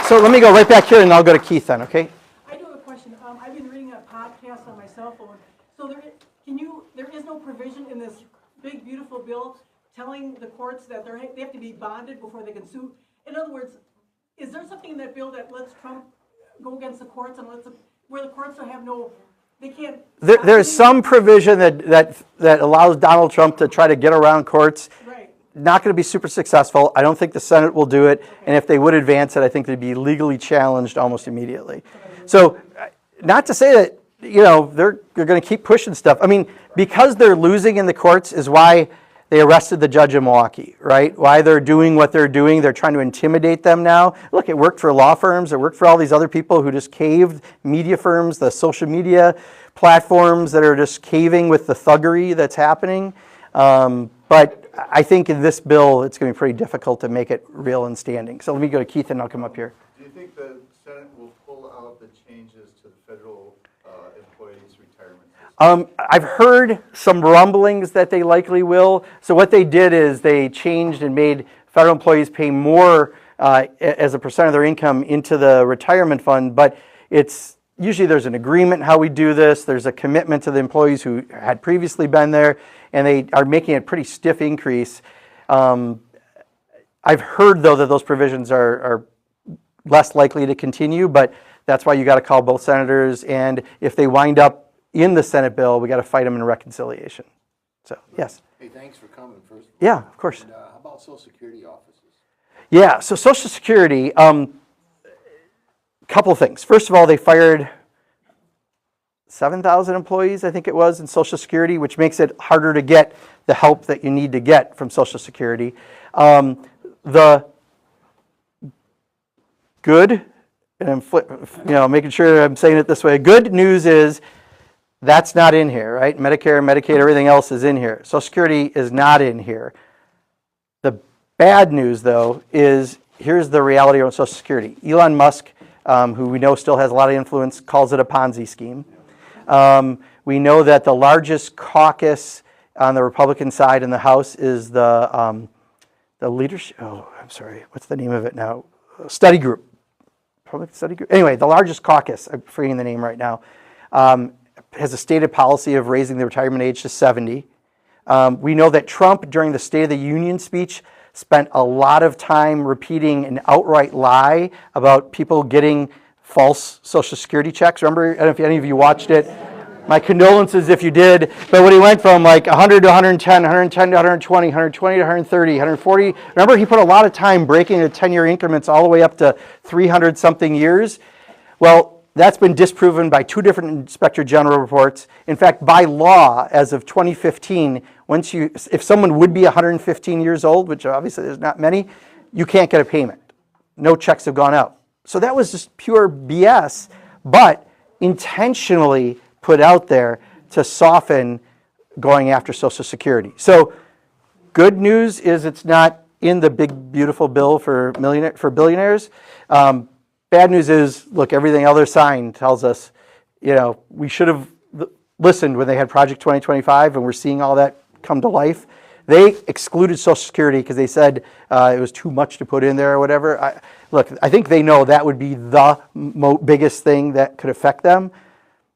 So let me go right back here and I'll go to Keith then, okay? I do have a question. I've been reading a podcast on my cell phone. So there is no provision in this big, beautiful bill telling the courts that they have to be bonded before they can sue. In other words, is there something in that bill that lets Trump go against the courts and where the courts don't have they can't. There's some provision that allows Donald Trump to try to get around courts. Right. Not going to be super successful. I don't think the Senate will do it. Okay. And if they would advance it, I think they'd be legally challenged almost immediately. Okay. So not to say that, they're going to keep pushing stuff. I mean, because they're losing in the courts is why they arrested the judge in Milwaukee, right? Why they're doing what they're doing. They're trying to intimidate them now. Look, it worked for law firms. It worked for all these other people who just caved, media firms, the social media platforms that are just caving with the thuggery that's happening. But I think in this bill, it's going to be pretty difficult to make it real and standing. So let me go to Keith and I'll come up here. Do you think the Senate will pull out the changes to the federal employees' retirement system? I've heard some rumblings that they likely will. So what they did is they changed and made federal employees pay more as a percent of their income into the retirement fund, but usually there's an agreement how we do this. There's a commitment to the employees who had previously been there, and they are making a pretty stiff increase. I've heard, though, that those provisions are less likely to continue, but that's why you got to call both senators, and if they wind up in the Senate bill. We got to fight them in reconciliation. So, yes. Hey, thanks for coming, first of all. Yeah, of course. And, how about Social Security offices? Yeah, so Social Security, couple things. First of all, they fired 7,000 employees, I think it was, in Social Security, which makes it harder to get the help that you need to get from Social Security. The good, and I'm making sure I'm saying it this way, good news is that's not in here, right? Medicare, Medicaid, everything else is in here. Social Security is not in here. The bad news, though, is here's the reality on Social Security. Elon Musk, who we know still has a lot of influence, calls it a Ponzi scheme. We know that the largest caucus on the Republican side in the House is the leadership, I'm sorry, what's the name of it now? Study group. Public study group. Anyway, the largest caucus, I'm forgetting the name right now, has a stated policy of raising the retirement age to 70. We know that Trump, during the State of the Union speech, spent a lot of time repeating an outright lie about people getting false Social Security checks. Remember, I don't know if any of you watched it. My condolences if you did. But when he went from like 100 to 110, 110 to 120, 120 to 130, 140, remember he put a lot of time breaking the 10-year increments all the way up to 300-something years. Well, that's been disproven by 2 different Inspector General reports. In fact, by law, as of 2015, if someone would be 115 years old, which obviously there's not many, you can't get a payment. No checks have gone out. So that was just pure BS, but intentionally put out there to soften going after Social Security. So good news is it's not in the big, beautiful bill for billionaires. Bad news is, look, everything other sign tells us, we should have listened when they had Project 2025, and we're seeing all that come to life. They excluded Social Security because they said it was too much to put in there or whatever. I think they know that would be the biggest thing that could affect them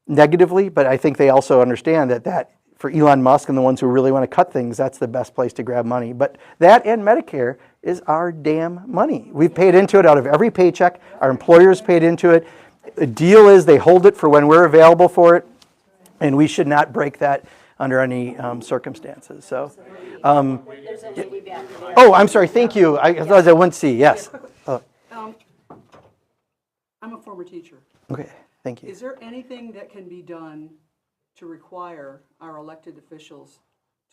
negatively, but I think they also understand that for Elon Musk and the ones who really want to cut things, that's the best place to grab money. But that and Medicare is our damn money. We've paid into it out of every paycheck. Our employers paid into it. The deal is they hold it for when we're available for it, and we should not break that under any circumstances. So, I'm sorry. Thank you. I thought I wouldn't see. Yes. I'm a former teacher. Okay. Thank you. Is there anything that can be done to require our elected officials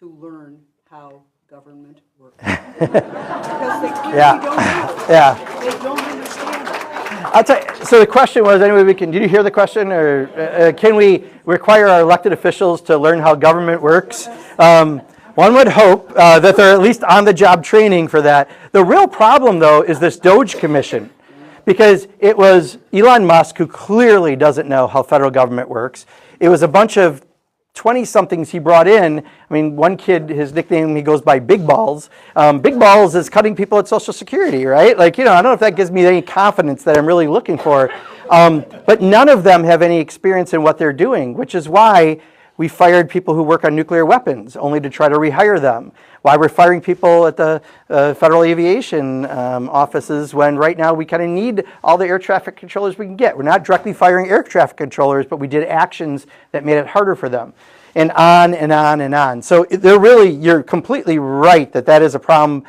to learn how government works? Because they clearly don't know. Yeah. They don't understand it. I'll tell you, so the question was, anyway, did you hear the question? Or can we require our elected officials to learn how government works? One would hope that they're at least on-the-job training for that. The real problem, though, is this Doge Commission. Because it was Elon Musk who clearly doesn't know how federal government works. It was a bunch of 20-somethings he brought in. I mean, one kid, his nickname, he goes by Big Balls. Big Balls is cutting people at Social Security, right? I don't know if that gives me any confidence that I'm really looking for. But none of them have any experience in what they're doing, which is why we fired people who work on nuclear weapons, only to try to rehire them. Why we're firing people at the federal aviation offices when right now we kind of need all the air traffic controllers we can get. We're not directly firing air traffic controllers, but we did actions that made it harder for them. And on and on and on. So you're completely right that is a problem.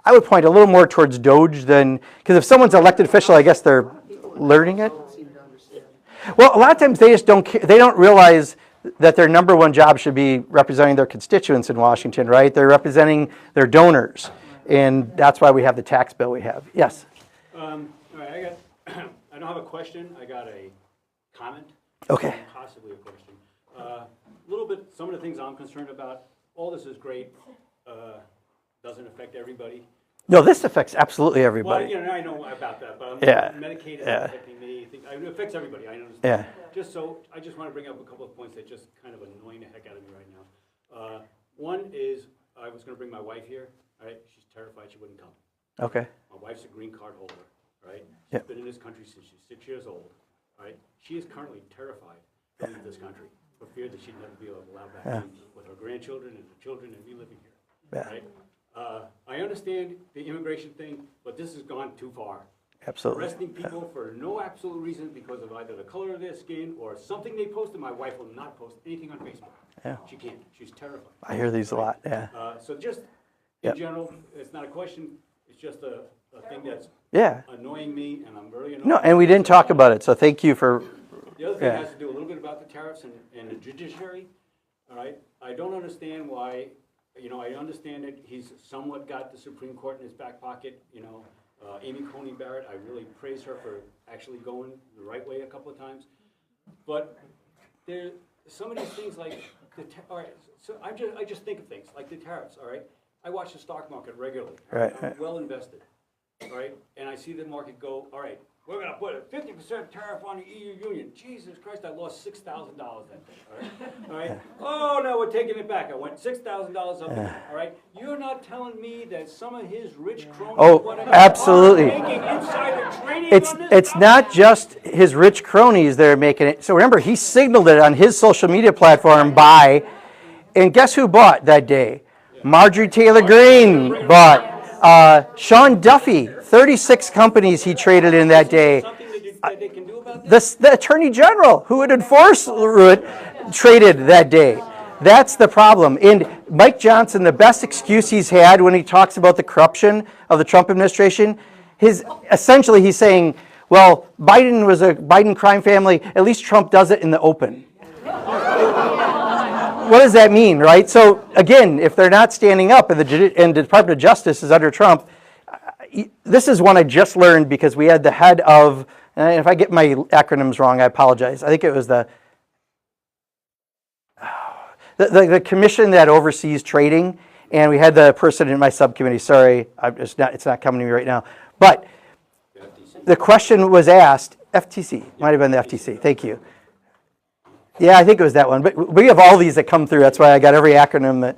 I would point a little more towards Doge than, because if someone's an elected official, I guess they're learning it. Well, a lot of times they just don't care. They don't realize that their number one job should be representing their constituents in Washington, right? They're representing their donors, and that's why we have the tax bill we have. Yes? All right, I don't have a question, I got a comment. Okay. Possibly a question. A little bit, some of the things I'm concerned about, all this is great, doesn't affect everybody. No, this affects absolutely everybody. Well, I know about that, but Medicaid is affecting me. It affects everybody, I understand. Yeah. I just want to bring up a couple of points that just kind of annoying the heck out of me right now. One is, I was going to bring my wife here, all right? She's terrified she wouldn't come. Okay. My wife's a green card holder, right? Yeah. She's been in this country since she's 6 years old, right? She is currently terrified to leave this country for fear that she'd never be allowed back with her grandchildren and her children and me living here, right? I understand the immigration thing, but this has gone too far. Absolutely. arresting people for no absolute reason because of either the color of their skin or something they posted. My wife will not post anything on Facebook. Yeah. She can't. She's terrified. I hear these a lot, yeah. So just Yep. in general, it's not a question. It's just a thing that's Yeah. annoying me, and I'm really annoyed. No, and we didn't talk about it, so thank you for, The other thing yeah. has to do a little bit about the tariffs and the judiciary, all right? I don't understand why, I understand that he's somewhat got the Supreme Court in his back pocket, Amy Coney Barrett, I really praise her for actually going the right way a couple of times. But there, some of these things like, all right, so I just think of things like the tariffs, all right? I watch the stock market regularly. Right, I'm right. well invested, all right? And I see the market go, all right, we're gonna put a 50% tariff on the EU Union. Jesus Christ, I lost $6,000 that day, all right? Oh, no, we're taking it back. I went $6,000 up, all right? You're not telling me that some of his rich cronies, Oh, whatever, absolutely. are making insider trading It's on this? it's not just his rich cronies that are making it. So remember, he signaled it on his social media platform buy, and guess who bought that day? Marjorie Taylor Greene bought. Sean Duffy, 36 companies he traded in that day. Something that they can do about that? The Attorney General, who would enforce it, traded that day. That's the problem. And Mike Johnson, the best excuse he's had when he talks about the corruption of the Trump administration, essentially he's saying, well, Biden was a Biden crime family. At least Trump does it in the open. What does that mean, right? So again, if they're not standing up and the Department of Justice is under Trump, this is one I just learned because we had the head of, and if I get my acronyms wrong, I apologize. I think it was the commission that oversees trading, and we had the person in my subcommittee. Sorry, it's not coming to me right now. But the question was asked, FTC, might have been the FTC, thank you. Yeah, I think it was that one. But we have all these that come through. That's why I got every acronym. That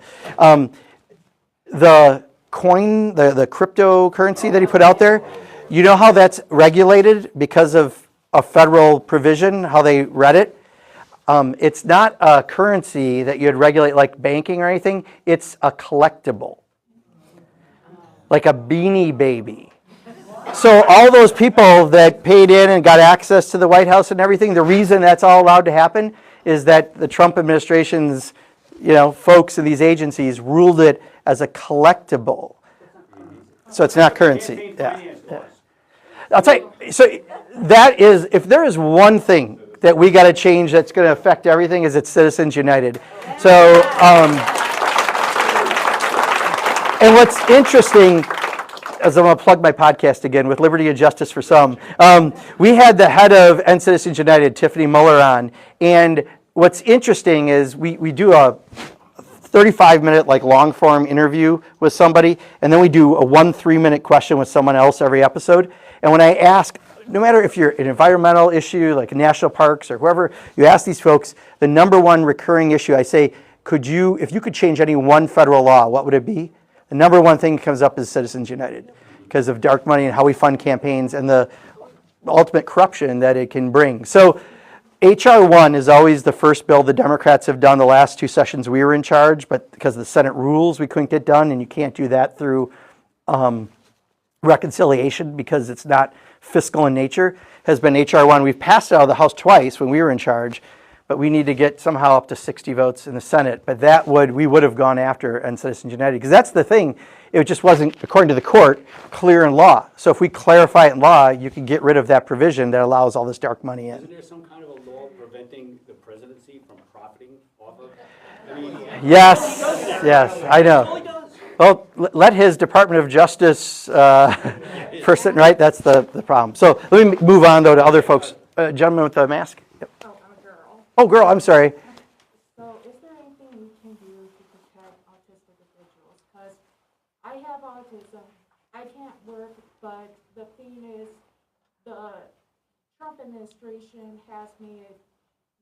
the coin, the cryptocurrency that he put out there, you know how that's regulated because of a federal provision, how they read it? It's not a currency that you'd regulate like banking or anything. It's a collectible, like a Beanie Baby. So all those people that paid in and got access to the White House and everything, the reason that's all allowed to happen is that the Trump administration's, folks in these agencies ruled it as a collectible. So it's not currency. Yeah. I'll tell you, so that is, if there is one thing that we got to change that's going to affect everything, is it's Citizens United. So, and what's interesting, as I'm going to plug my podcast again, with Liberty and Justice for Some, we had the head of End Citizens United, Tiffany Muller, on, and what's interesting is we do a 35-minute long form interview with somebody, and then we do a 3-minute question with someone else every episode. And when I ask, no matter if you're an environmental issue like national parks or whoever, you ask these folks, the number one recurring issue, I say, if you could change any one federal law, what would it be? The number one thing that comes up is Citizens United because of dark money and how we fund campaigns and the ultimate corruption that it can bring. So H.R. 1 is always the first bill the Democrats have done the last 2 sessions we were in charge, but because of the Senate rules, we couldn't get done, and you can't do that through reconciliation because it's not fiscal in nature, has been H.R. 1. We've passed it out of the House twice when we were in charge, but we need to get somehow up to 60 votes in the Senate. But we would have gone after End Citizens United, because that's the thing. It just wasn't, according to the court, clear in law. So if we clarify it in law, you can get rid of that provision that allows all this dark money in. Isn't there some kind of a law preventing the presidency from profiting off of? I mean, Yes, I know. Well, let his Department of Justice person, right? That's the problem. So let me move on, though, to other folks. Gentleman with the mask. Yep. Oh, I'm a girl. Oh, girl, I'm sorry. So is there anything we can do to protect autistic individuals? Because I have autism. I can't work, but the thing is, the Trump administration has made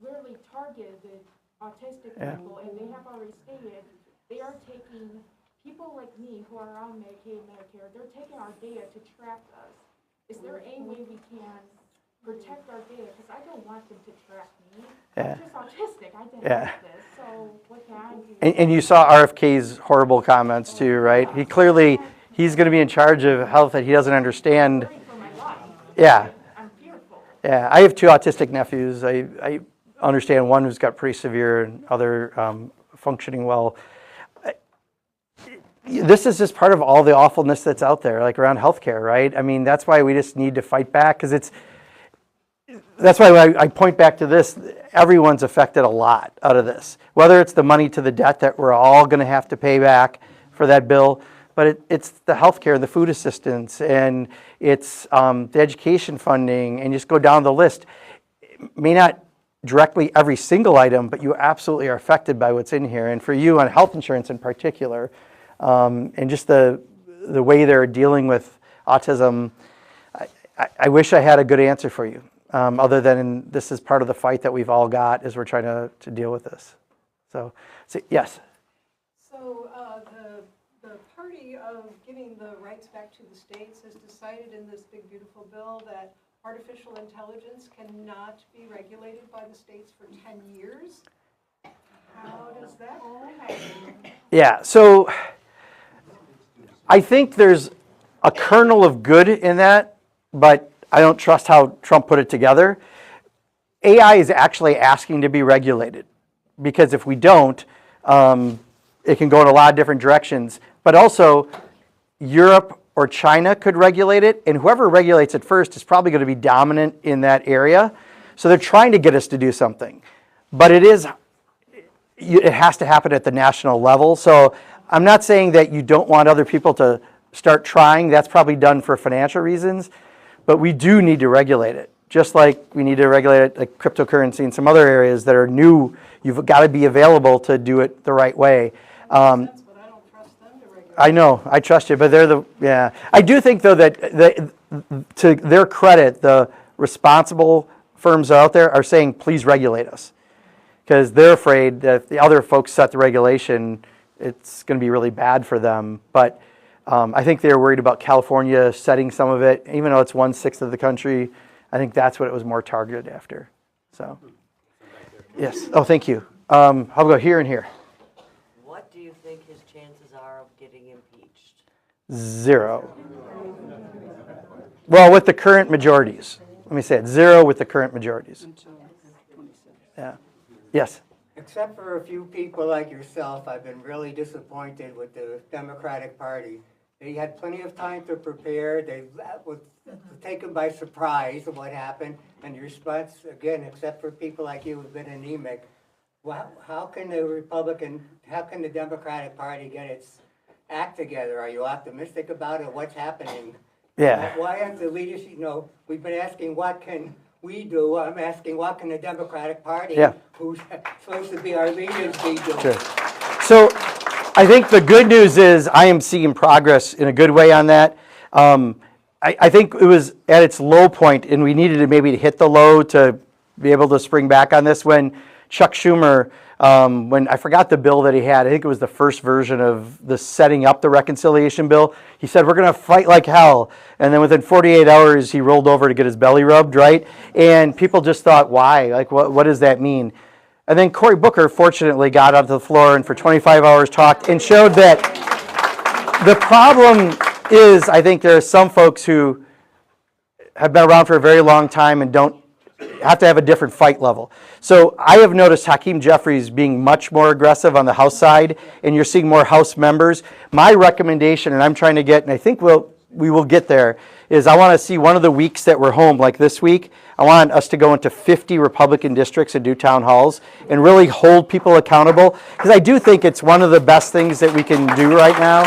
really targeted autistic people, and they have already stated they are taking people like me who are on Medicaid, Medicare, they're taking our data to track us. Is there any way we can protect our data? Because I don't want them to track me. I'm just autistic. I didn't like this. So what can I do? And you saw RFK's horrible comments too, right? He's going to be in charge of health that he doesn't understand. For my life. Yeah. I'm fearful. Yeah, I have two autistic nephews. I understand one who's got pretty severe and other functioning well. This is just part of all the awfulness that's out there, like around healthcare, right? I mean, that's why we just need to fight back, because that's why I point back to this. Everyone's affected a lot out of this, whether it's the money to the debt that we're all going to have to pay back for that bill, but it's the healthcare and the food assistance, and it's the education funding, and just go down the list. It may not directly every single item, but you absolutely are affected by what's in here. And for you on health insurance in particular, and just the way they're dealing with autism, I wish I had a good answer for you, other than this is part of the fight that we've all got as we're trying to deal with this. So yes? So the party of giving the rights back to the states has decided in this big beautiful bill that artificial intelligence cannot be regulated by the states for 10 years. How does that happen? Yeah, so I think there's a kernel of good in that, but I don't trust how Trump put it together. AI is actually asking to be regulated, because if we don't, it can go in a lot of different directions. But also, Europe or China could regulate it, and whoever regulates it first is probably going to be dominant in that area. So they're trying to get us to do something. But it has to happen at the national level. So I'm not saying that you don't want other people to start trying. That's probably done for financial reasons. But we do need to regulate it, just like we need to regulate it, like cryptocurrency and some other areas that are new. You've got to be available to do it the right way. But I don't trust them to regulate. I know, I trust you, but yeah. I do think, though, that to their credit, the responsible firms out there are saying, please regulate us. Because they're afraid that if the other folks set the regulation, it's going to be really bad for them. But I think they were worried about California setting some of it, even though it's 1/6 of the country. I think that's what it was more targeted after. So, yes. Oh, thank you. I'll go here and here. What do you think his chances are of getting impeached? 0. Well, with the current majorities. Let me say it, 0 with the current majorities. Until 26. Yeah. Yes. Except for a few people like yourself, I've been really disappointed with the Democratic Party. They had plenty of time to prepare. They were taken by surprise of what happened. And your response, again, except for people like you who've been anemic, well, how can the Democratic Party get its act together? Are you optimistic about it? What's happening? Yeah. Why aren't the leadership, we've been asking what can we do. I'm asking what can the Democratic Party, who's supposed to be our leaders, be doing? Sure. So I think the good news is I am seeing progress in a good way on that. I think it was at its low point, and we needed to maybe hit the low to be able to spring back on this, when Chuck Schumer, when I forgot the bill that he had, I think it was the first version of the setting up the reconciliation bill, he said, we're going to fight like hell. And then within 48 hours, he rolled over to get his belly rubbed, right? And people just thought, why? Like, what does that mean? And then Cory Booker, fortunately, got onto the floor and for 25 hours talked and showed that the problem is, I think there are some folks who have been around for a very long time and don't have to have a different fight level. So I have noticed Hakeem Jeffries being much more aggressive on the House side, and you're seeing more House members. My recommendation, and I'm trying to get, and I think we will get there, is I want to see one of the weeks that we're home, like this week, I want us to go into 50 Republican districts and do town halls and really hold people accountable, because I do think it's one of the best things that we can do right now.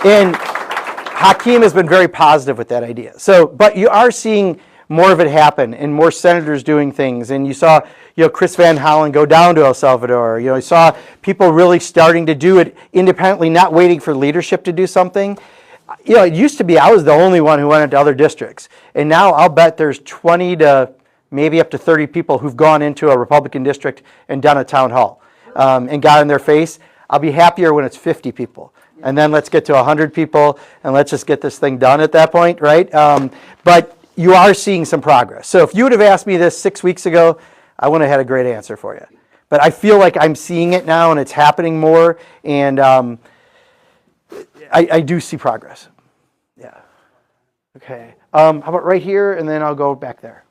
And Hakeem has been very positive with that idea. So, but you are seeing more of it happen, and more senators doing things. And you saw, Chris Van Hollen go down to El Salvador. You saw people really starting to do it independently, not waiting for leadership to do something. It used to be I was the only one who went into other districts, and now I'll bet there's 20 to maybe up to 30 people who've gone into a Republican district and done a town hall and got in their face. I'll be happier when it's 50 people. And then let's get to 100 people, and let's just get this thing done at that point, right? But you are seeing some progress. So if you would have asked me this 6 weeks ago, I wouldn't have had a great answer for you. But I feel like I'm seeing it now, and it's happening more, and I do see progress. Yeah. Okay, how about right here, and then I'll go back there.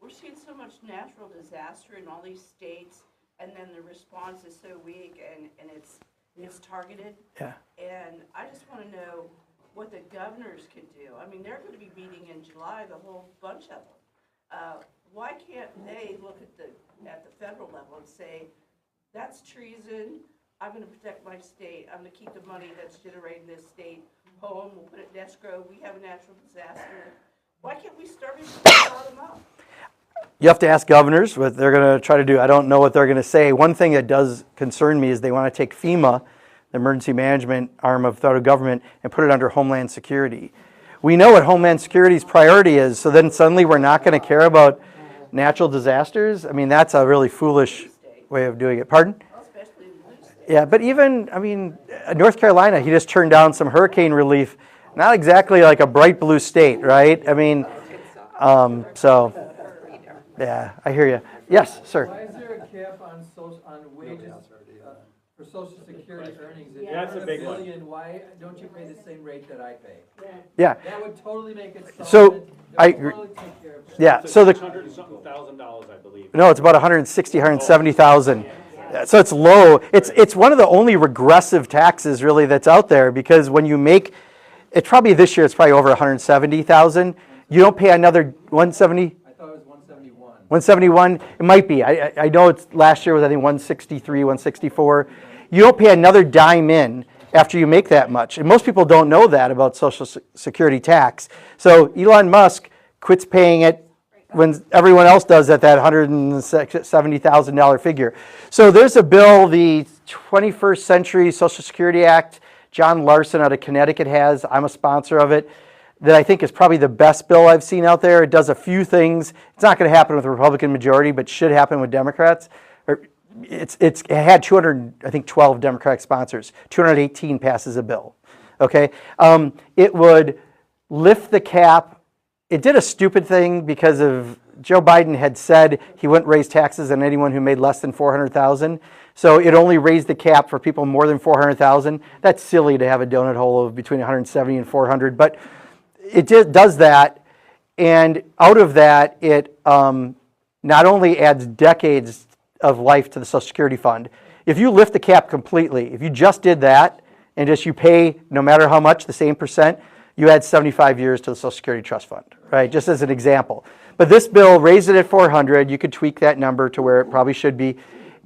We're seeing so much natural disaster in all these states, and then the response is so weak, and it's targeted. Yeah. And I just want to know what the governors can do. I mean, they're going to be meeting in July, the whole bunch of them. Why can't they look at the federal level and say, that's treason, I'm going to protect my state, I'm going to keep the money that's generated in this state home, we'll put it in escrow, we have a natural disaster. Why can't we start it from the bottom up? You have to ask governors what they're going to try to do. I don't know what they're going to say. One thing that does concern me is they want to take FEMA, the emergency management arm of federal government, and put it under Homeland Security. We know what Homeland Security's priority is, so then suddenly we're not going to care about natural disasters? I mean, that's a really foolish way of doing it. Pardon? Yeah, but even, I mean, North Carolina, he just turned down some hurricane relief. Not exactly like a bright blue state, right? I mean, so, yeah, I hear you. Yes, sir. Why is there a cap on wages for Social Security earnings? If That's you a earn big one. billion, why don't you pay the same rate that I pay? Yeah. That would totally make it So, solvent. That I would agree. totally take care of it. Yeah, It's so the, $600 and something thousand, I believe. no, it's about 160, 170,000. So it's low. It's one of the only regressive taxes really that's out there, because when you make, it's probably this year it's probably over 170,000. You don't pay another 170. I thought it was 171. 171, it might be. I know it's last year was I think 163, 164. You don't pay another dime in after you make that much. And most people don't know that about Social Security tax. So Elon Musk quits paying it when everyone else does at that $170,000 figure. So there's a bill, the 21st Century Social Security Act, John Larson out of Connecticut has, I'm a sponsor of it, that I think is probably the best bill I've seen out there. It does a few things. It's not going to happen with a Republican majority, but should happen with Democrats. It had 212 Democratic sponsors. 218 passes a bill. Okay, it would lift the cap. It did a stupid thing because of Joe Biden had said he wouldn't raise taxes on anyone who made less than $400,000. So it only raised the cap for people more than $400,000. That's silly to have a donut hole of between 170 and 400, but it does that, and out of that, it not only adds decades of life to the Social Security fund. If you lift the cap completely, if you just did that, and just you pay no matter how much, the same percent, you add 75 years to the Social Security Trust Fund, right? Just as an example. But this bill raised it at 400. You could tweak that number to where it probably should be.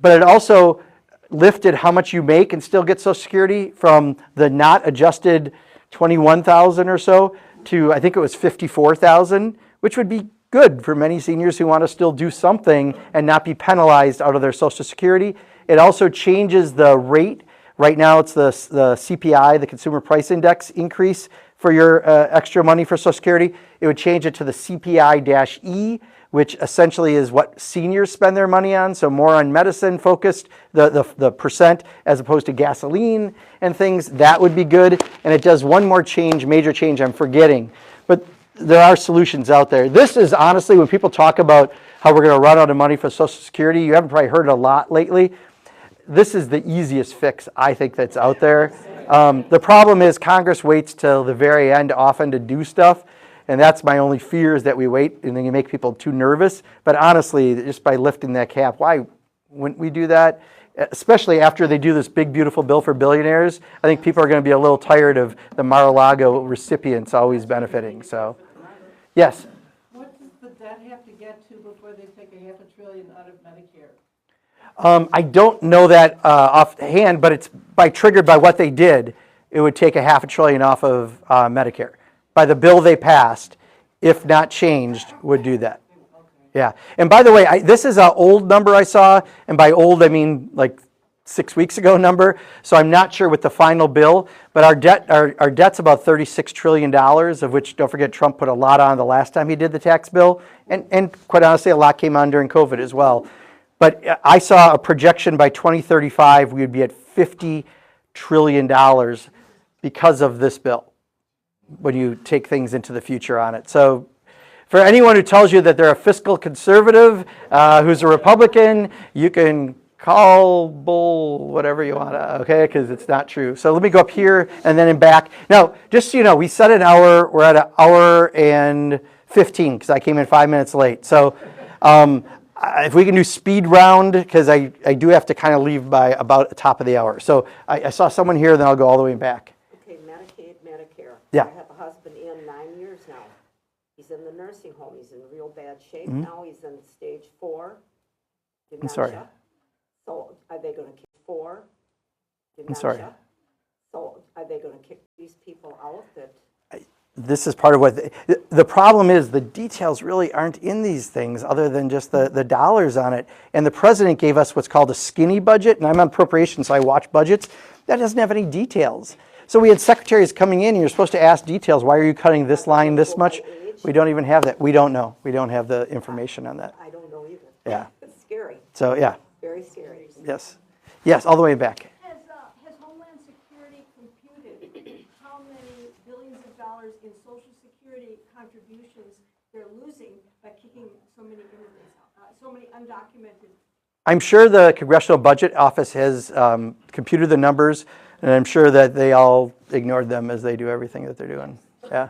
But it also lifted how much you make and still get Social Security from the not adjusted 21,000 or so to, I think it was 54,000, which would be good for many seniors who want to still do something and not be penalized out of their Social Security. It also changes the rate. Right now it's the CPI, the Consumer Price Index increase for your extra money for Social Security. It would change it to the CPI-E, which essentially is what seniors spend their money on, so more on medicine focused, the percent, as opposed to gasoline and things. That would be good. And it does one more change, major change I'm forgetting. But there are solutions out there. This is honestly, when people talk about how we're going to run out of money for Social Security, you haven't probably heard a lot lately. This is the easiest fix, I think, that's out there. The problem is Congress waits till the very end often to do stuff, and that's my only fear, is that we wait and then you make people too nervous. But honestly, just by lifting that cap, why wouldn't we do that? Especially after they do this big, beautiful bill for billionaires. I think people are going to be a little tired of the Mar-a-Lago recipients always benefiting. So, yes? What does the debt have to get to before they take $500 billion out of Medicare? I don't know that offhand, but it's triggered by what they did. It would take $500 billion off of Medicare. By the bill they passed, if not changed, would do that. Yeah. And by the way, this is an old number I saw, and by old I mean like 6 weeks ago number. So I'm not sure with the final bill, but our debt's about $36 trillion, of which, don't forget, Trump put a lot on the last time he did the tax bill, and quite honestly, a lot came on during COVID as well. But I saw a projection by 2035 we would be at $50 trillion because of this bill, when you take things into the future on it. So for anyone who tells you that they're a fiscal conservative, who's a Republican, you can call bull, whatever you want to, okay, because it's not true. So let me go up here and then in back. Now, just so you know, we said an hour. We're at an hour and 15 because I came in 5 minutes late. So if we can do speed round, because I do have to kind of leave by about the top of the hour. So I saw someone here, then I'll go all the way back. Okay, Medicaid, Medicare. Yeah. I have a husband in 9 years now. He's in the nursing home. He's in real bad shape Mm-hmm. now. He's in stage 4 dementia. I'm sorry. So are they going to kick 4 dementia? I'm sorry. So are they going to kick these people out that? This is part of what the problem is. The details really aren't in these things other than just the dollars on it. And the president gave us what's called a skinny budget, and I'm on appropriations, so I watch budgets. That doesn't have any details. So we had secretaries coming in, and you're supposed to ask details. Why are you cutting this line this much? We don't even have that. We don't know. We don't have the information on that. I don't know either. Yeah. It's scary, So, yeah. very scary. Yes. Yes, all the way back. Has Homeland Security computed how many billions of dollars in Social Security contributions they're losing by kicking so many immigrants out, so many undocumented? I'm sure the Congressional Budget Office has computed the numbers, and I'm sure that they all ignored them as they do everything that they're doing. Yeah.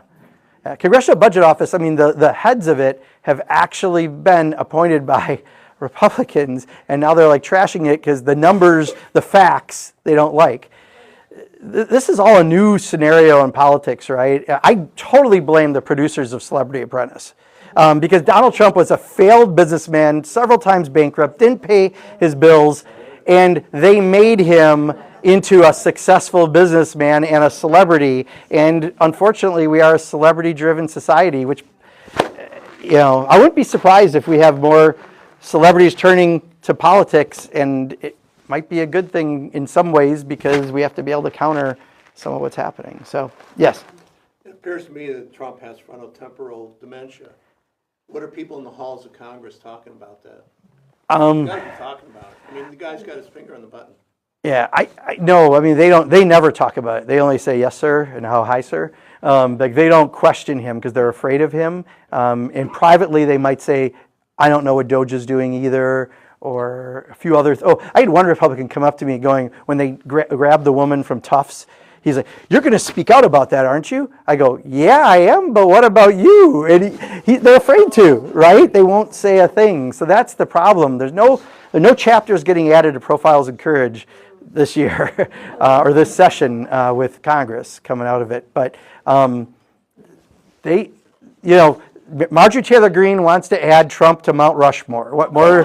Congressional Budget Office, I mean, the heads of it have actually been appointed by Republicans, and now they're like trashing it because the numbers, the facts, they don't like. This is all a new scenario in politics, right? I totally blame the producers of Celebrity Apprentice. Because Donald Trump was a failed businessman, several times bankrupt, didn't pay his bills, and they made him into a successful businessman and a celebrity. And unfortunately, we are a celebrity-driven society, which, I wouldn't be surprised if we have more celebrities turning to politics, and it might be a good thing in some ways because we have to be able to counter some of what's happening. So, yes? It appears to me that Trump has frontotemporal dementia. What are people in the halls of Congress talking about that? You gotta be talking about it. I mean, the guy's got his finger on the button. Yeah, no, I mean, they never talk about it. They only say, yes, sir, and how high, sir. Like, they don't question him because they're afraid of him. And privately, they might say, I don't know what Doge is doing either, or a few other. I had one Republican come up to me going, when they grabbed the woman from Tufts, he's like, you're going to speak out about that, aren't you? I go, yeah, I am, but what about you? And they're afraid to, right? They won't say a thing. So that's the problem. There are no chapters getting added to Profiles in Courage this year, or this session with Congress coming out of it. But Marjorie Taylor Greene wants to add Trump to Mount Rushmore. What more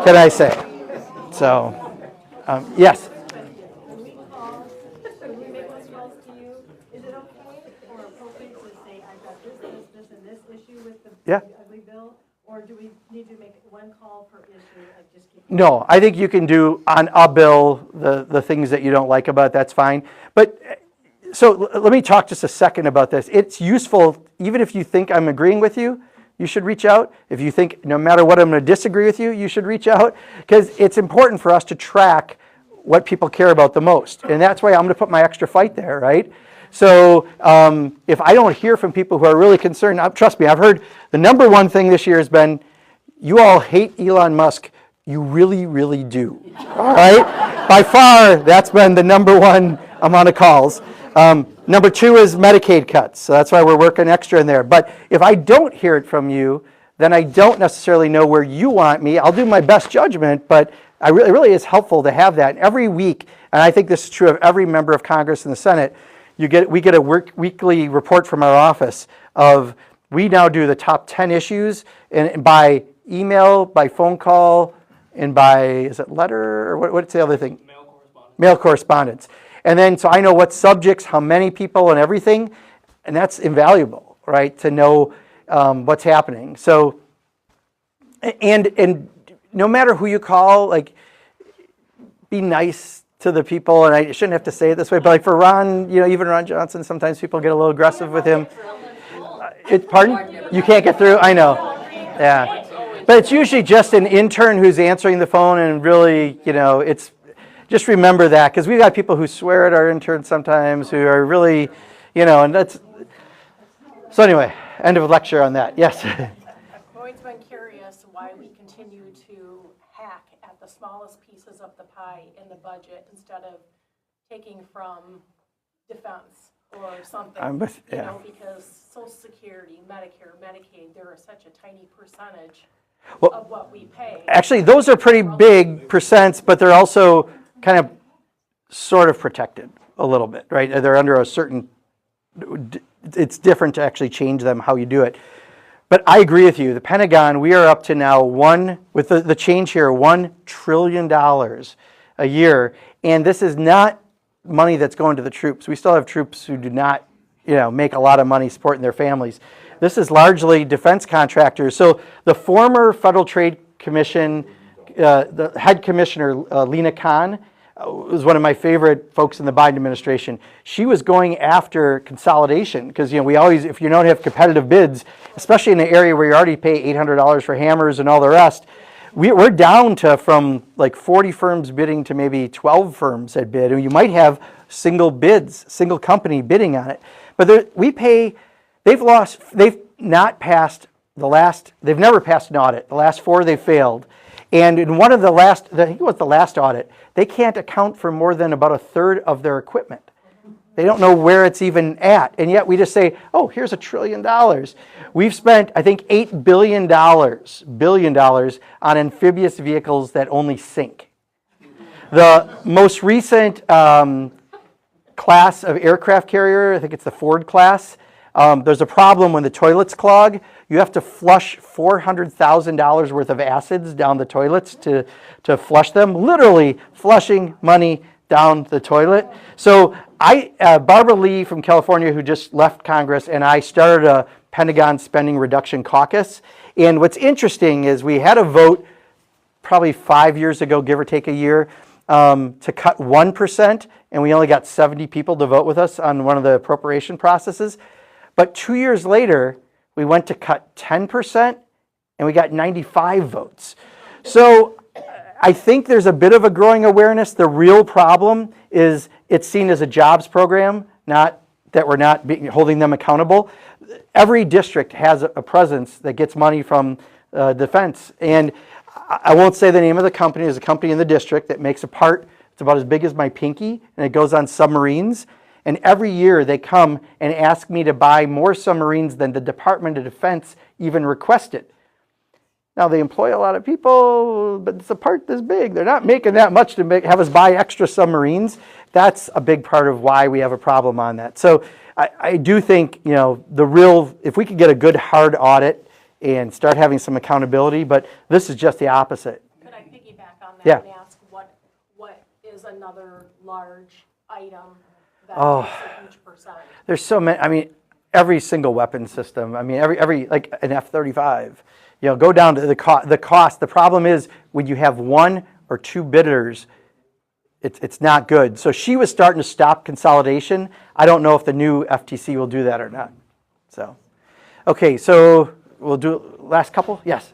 can I say? So, yes. When we make those calls to you, is it okay or appropriate to say, I've got this, and this issue with the ugly bill? Or do we need to make one call per issue and just keep? No, I think you can do on a bill the things that you don't like about it, that's fine. But so let me talk just a second about this. It's useful, even if you think I'm agreeing with you, you should reach out. If you think no matter what I'm going to disagree with you, you should reach out. Because it's important for us to track what people care about the most. And that's why I'm going to put my extra fight there, right? So if I don't hear from people who are really concerned, trust me, I've heard the number one thing this year has been, you all hate Elon Musk. You really, really do. All right? By far, that's been the number one amount of calls. Number two is Medicaid cuts. So that's why we're working extra in there. But if I don't hear it from you, then I don't necessarily know where you want me. I'll do my best judgment, but it really is helpful to have that. And every week, and I think this is true of every member of Congress and the Senate, we get a weekly report from our office of, we now do the top 10 issues, and by email, by phone call, and by, is it letter, or what's the other thing? Mail correspondence. Mail correspondence. And then, so I know what subjects, how many people, and everything, and that's invaluable, right, to know what's happening. So, and no matter who you call, like, be nice to the people, and I shouldn't have to say it this way, but like for Ron, even Ron Johnson, sometimes people get a little aggressive with him. Pardon? You can't get through? I know. Yeah. But it's usually just an intern who's answering the phone, and really, it's, just remember that, because we've got people who swear at our interns sometimes, who are really, and that's, so anyway, end of lecture on that. Yes? I've always been curious why we continue to hack at the smallest pieces slices up the pie in the budget instead of taking from defense or something. You know, because Social Security, Medicare, Medicaid, they're such a tiny percentage of what we pay. Actually, those are pretty big percents, but they're also kind of sort of protected a little bit, right? They're under a certain, it's different to actually change them, how you do it. But I agree with you. The Pentagon, we are up to now with the change here, $1 trillion a year. And this is not money that's going to the troops. We still have troops who do not, make a lot of money supporting their families. This is largely defense contractors. So the former Federal Trade Commission, the head commissioner, Lena Khan, was one of my favorite folks in the Biden administration. She was going after consolidation because, we always, if you don't have competitive bids, especially in an area where you already pay $800 for hammers and all the rest, we're down to from like 40 firms bidding to maybe 12 firms that bid. And you might have single bids, single company bidding on it. But they've not passed they've never passed an audit. The last 4 they failed. And in one of the last, I think it was the last audit, they can't account for more than about 1/3 of their equipment. They don't know where it's even at. And yet we just say, oh, here's $1 trillion. We've spent, I think, $8 billion on amphibious vehicles that only sink. The most recent class of aircraft carrier, I think it's the Ford class, there's a problem when the toilets clog. You have to flush $400,000 worth of acids down the toilets to flush them, literally flushing money down the toilet. So Barbara Lee from California, who just left Congress, and I started a Pentagon Spending Reduction Caucus. And what's interesting is we had a vote probably 5 years ago, give or take a year, to cut 1%, and we only got 70 people to vote with us on one of the appropriation processes. But 2 years later, we went to cut 10%, and we got 95 votes. So I think there's a bit of a growing awareness. The real problem is it's seen as a jobs program, not that we're not holding them accountable. Every district has a presence that gets money from defense. And I won't say the name of the company. There's a company in the district that makes a part. It's about as big as my pinky, and it goes on submarines. And every year they come and ask me to buy more submarines than the Department of Defense even requested. Now, they employ a lot of people, but it's a part this big. They're not making that much to have us buy extra submarines. That's a big part of why we have a problem on that. So I do think, if we could get a good hard audit and start having some accountability, but this is just the opposite. Could I piggyback on that Yeah. and ask what is another large item that Oh. makes a huge percentage? There's so many, every single weapon system, every like an F-35, go down to the cost. The problem is when you have 1 or 2 bidders, it's not good. So she was starting to stop consolidation. I don't know if the new FTC will do that or not. So, okay, so we'll do last couple. Yes.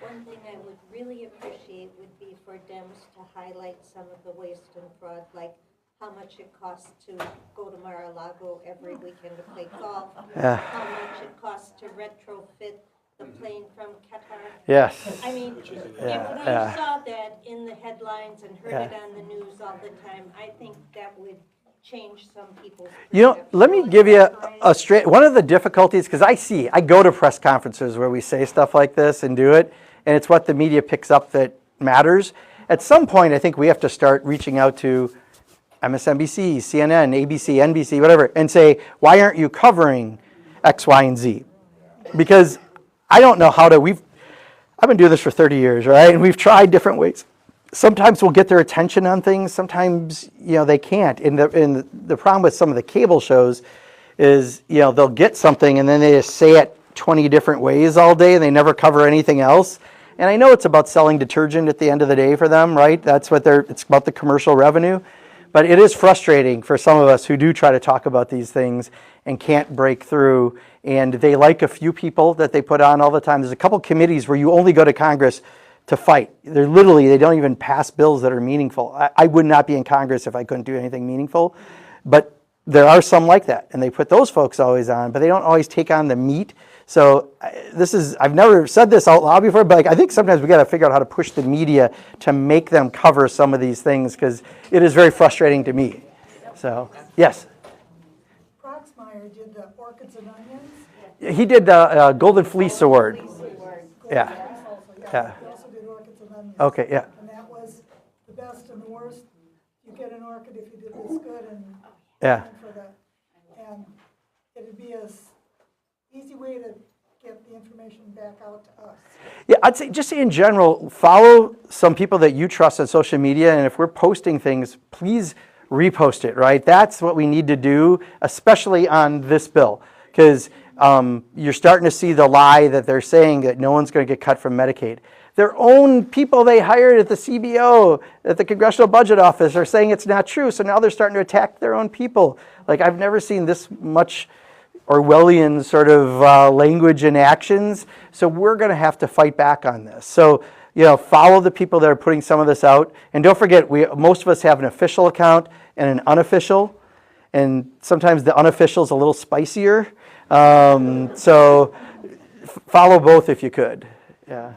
One thing I would really appreciate would be for Dems to highlight some of the waste and fraud, like how much it costs to go to Mar-a-Lago every weekend to play golf, how much it costs to retrofit the plane from Qatar. Yes. I mean, if we saw that in the headlines and heard it on the news all the time, I think that would change some people's perception. Let me give you a straight, one of the difficulties, because I go to press conferences where we say stuff like this and do it, and it's what the media picks up that matters. At some point, I think we have to start reaching out to MSNBC, CNN, ABC, NBC, whatever, and say, why aren't you covering X, Y, and Z? Because I don't know how to, I've been doing this for 30 years, right? And we've tried different ways. Sometimes we'll get their attention on things. Sometimes, they can't. And the problem with some of the cable shows is, they'll get something and then they just say it 20 different ways all day and they never cover anything else. And I know it's about selling detergent at the end of the day for them, right? That's what it's about, the commercial revenue. But it is frustrating for some of us who do try to talk about these things and can't break through. And they like a few people that they put on all the time. There's a couple committees where you only go to Congress to fight. They don't even pass bills that are meaningful. I would not be in Congress if I couldn't do anything meaningful. But there are some like that. And they put those folks always on, but they don't always take on the meat. So I've never said this out loud before, but like, I think sometimes we got to figure out how to push the media to make them cover some of these things, because it is very frustrating to me. So, yes? Proxmire did the orchids and onions. He did the Golden Fleece Award. Yeah. Yeah. He also did orchids and onions. Okay, yeah. And that was the best and the worst. You get an orchid if you did this good, and Yeah. and it'd be a easy way to get the information back out to us. Yeah, I'd say just in general, follow some people that you trust on social media, and if we're posting things, please repost it, right? That's what we need to do, especially on this bill, because you're starting to see the lie that they're saying that no one's going to get cut from Medicaid. Their own people they hired at the CBO, at the Congressional Budget Office, are saying it's not true, so now they're starting to attack their own people. Like, I've never seen this much Orwellian sort of language and actions, so we're going to have to fight back on this. So, follow the people that are putting some of this out, and don't forget, most of us have an official account and an unofficial, and sometimes the unofficial is a little spicier. So, follow both if you could. Yeah.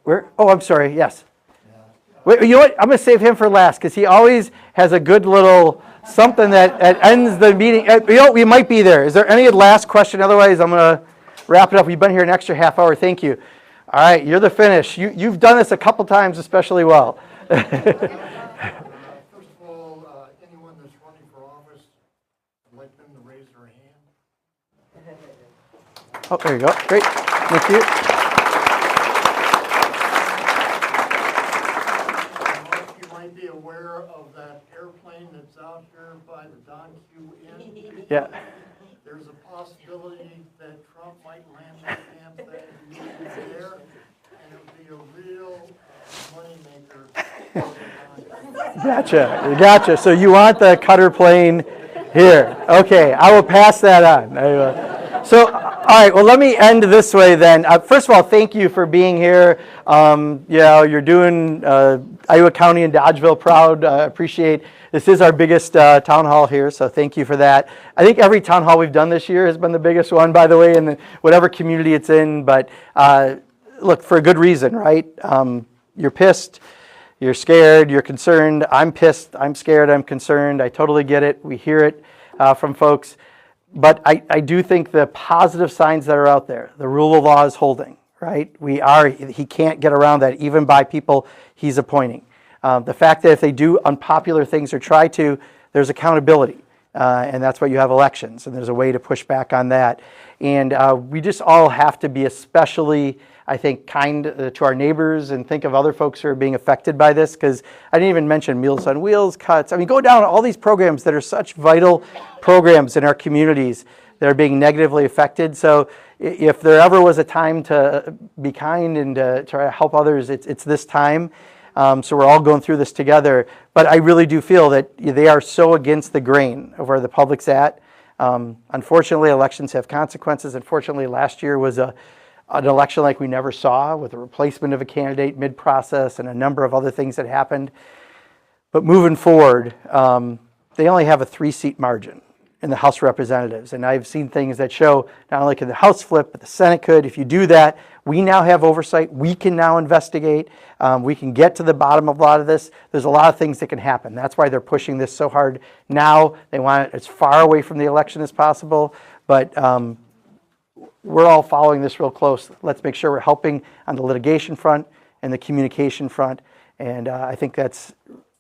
Where? Oh, I'm sorry. Yes. Wait, you know what? I'm going to save him for last, because he always has a good little something that ends the meeting. We might be there. Is there any last question? Otherwise, I'm going to wrap it up. You've been here an extra half hour. Thank you. All right, you're the finish. You've done this a couple times especially well. First of all, anyone that's running for office, I'd like them to raise their hand. Oh, there you go. Great. Thank you. You might be aware of that airplane that's out here by the Don Q Inn. Yeah. There's a possibility that Trump might land that damn thing there, and it would be a real moneymaker. Gotcha. So you want the cutter plane here. Okay, I will pass that on. So, all right, well, let me end this way then. First of all, thank you for being here. You're doing Iowa County and Dodgeville proud. Appreciate. This is our biggest town hall here, so thank you for that. I think every town hall we've done this year has been the biggest one, by the way, in whatever community it's in. But look, for a good reason, right? You're pissed, you're scared, you're concerned. I'm pissed, I'm scared, I'm concerned. I totally get it. We hear it from folks. But I do think the positive signs that are out there, the rule of law is holding, right? He can't get around that, even by people he's appointing. The fact that if they do unpopular things or try to, there's accountability. And that's why you have elections, and there's a way to push back on that. And we just all have to be especially, I think, kind to our neighbors and think of other folks who are being affected by this, because I didn't even mention Meals on Wheels cuts. I mean, go down all these programs that are such vital programs in our communities that are being negatively affected. So if there ever was a time to be kind and to try to help others, it's this time. So we're all going through this together. But I really do feel that they are so against the grain of where the public's at. Unfortunately, elections have consequences. Unfortunately, last year was an election like we never saw, with a replacement of a candidate mid-process and a number of other things that happened. But moving forward, they only have a 3-seat margin in the House of Representatives. And I've seen things that show not only can the House flip, but the Senate could. If you do that, we now have oversight. We can now investigate. We can get to the bottom of a lot of this. There's a lot of things that can happen. That's why they're pushing this so hard now. They want it as far away from the election as possible. But we're all following this real close. Let's make sure we're helping on the litigation front and the communication front. And I think that's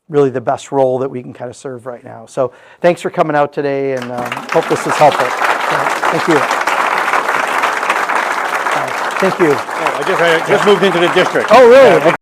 really the best role that we can kind of serve right now. So thanks for coming out today, and hope this is helpful. Thank you. Thank you. I just moved into the district. Oh, really?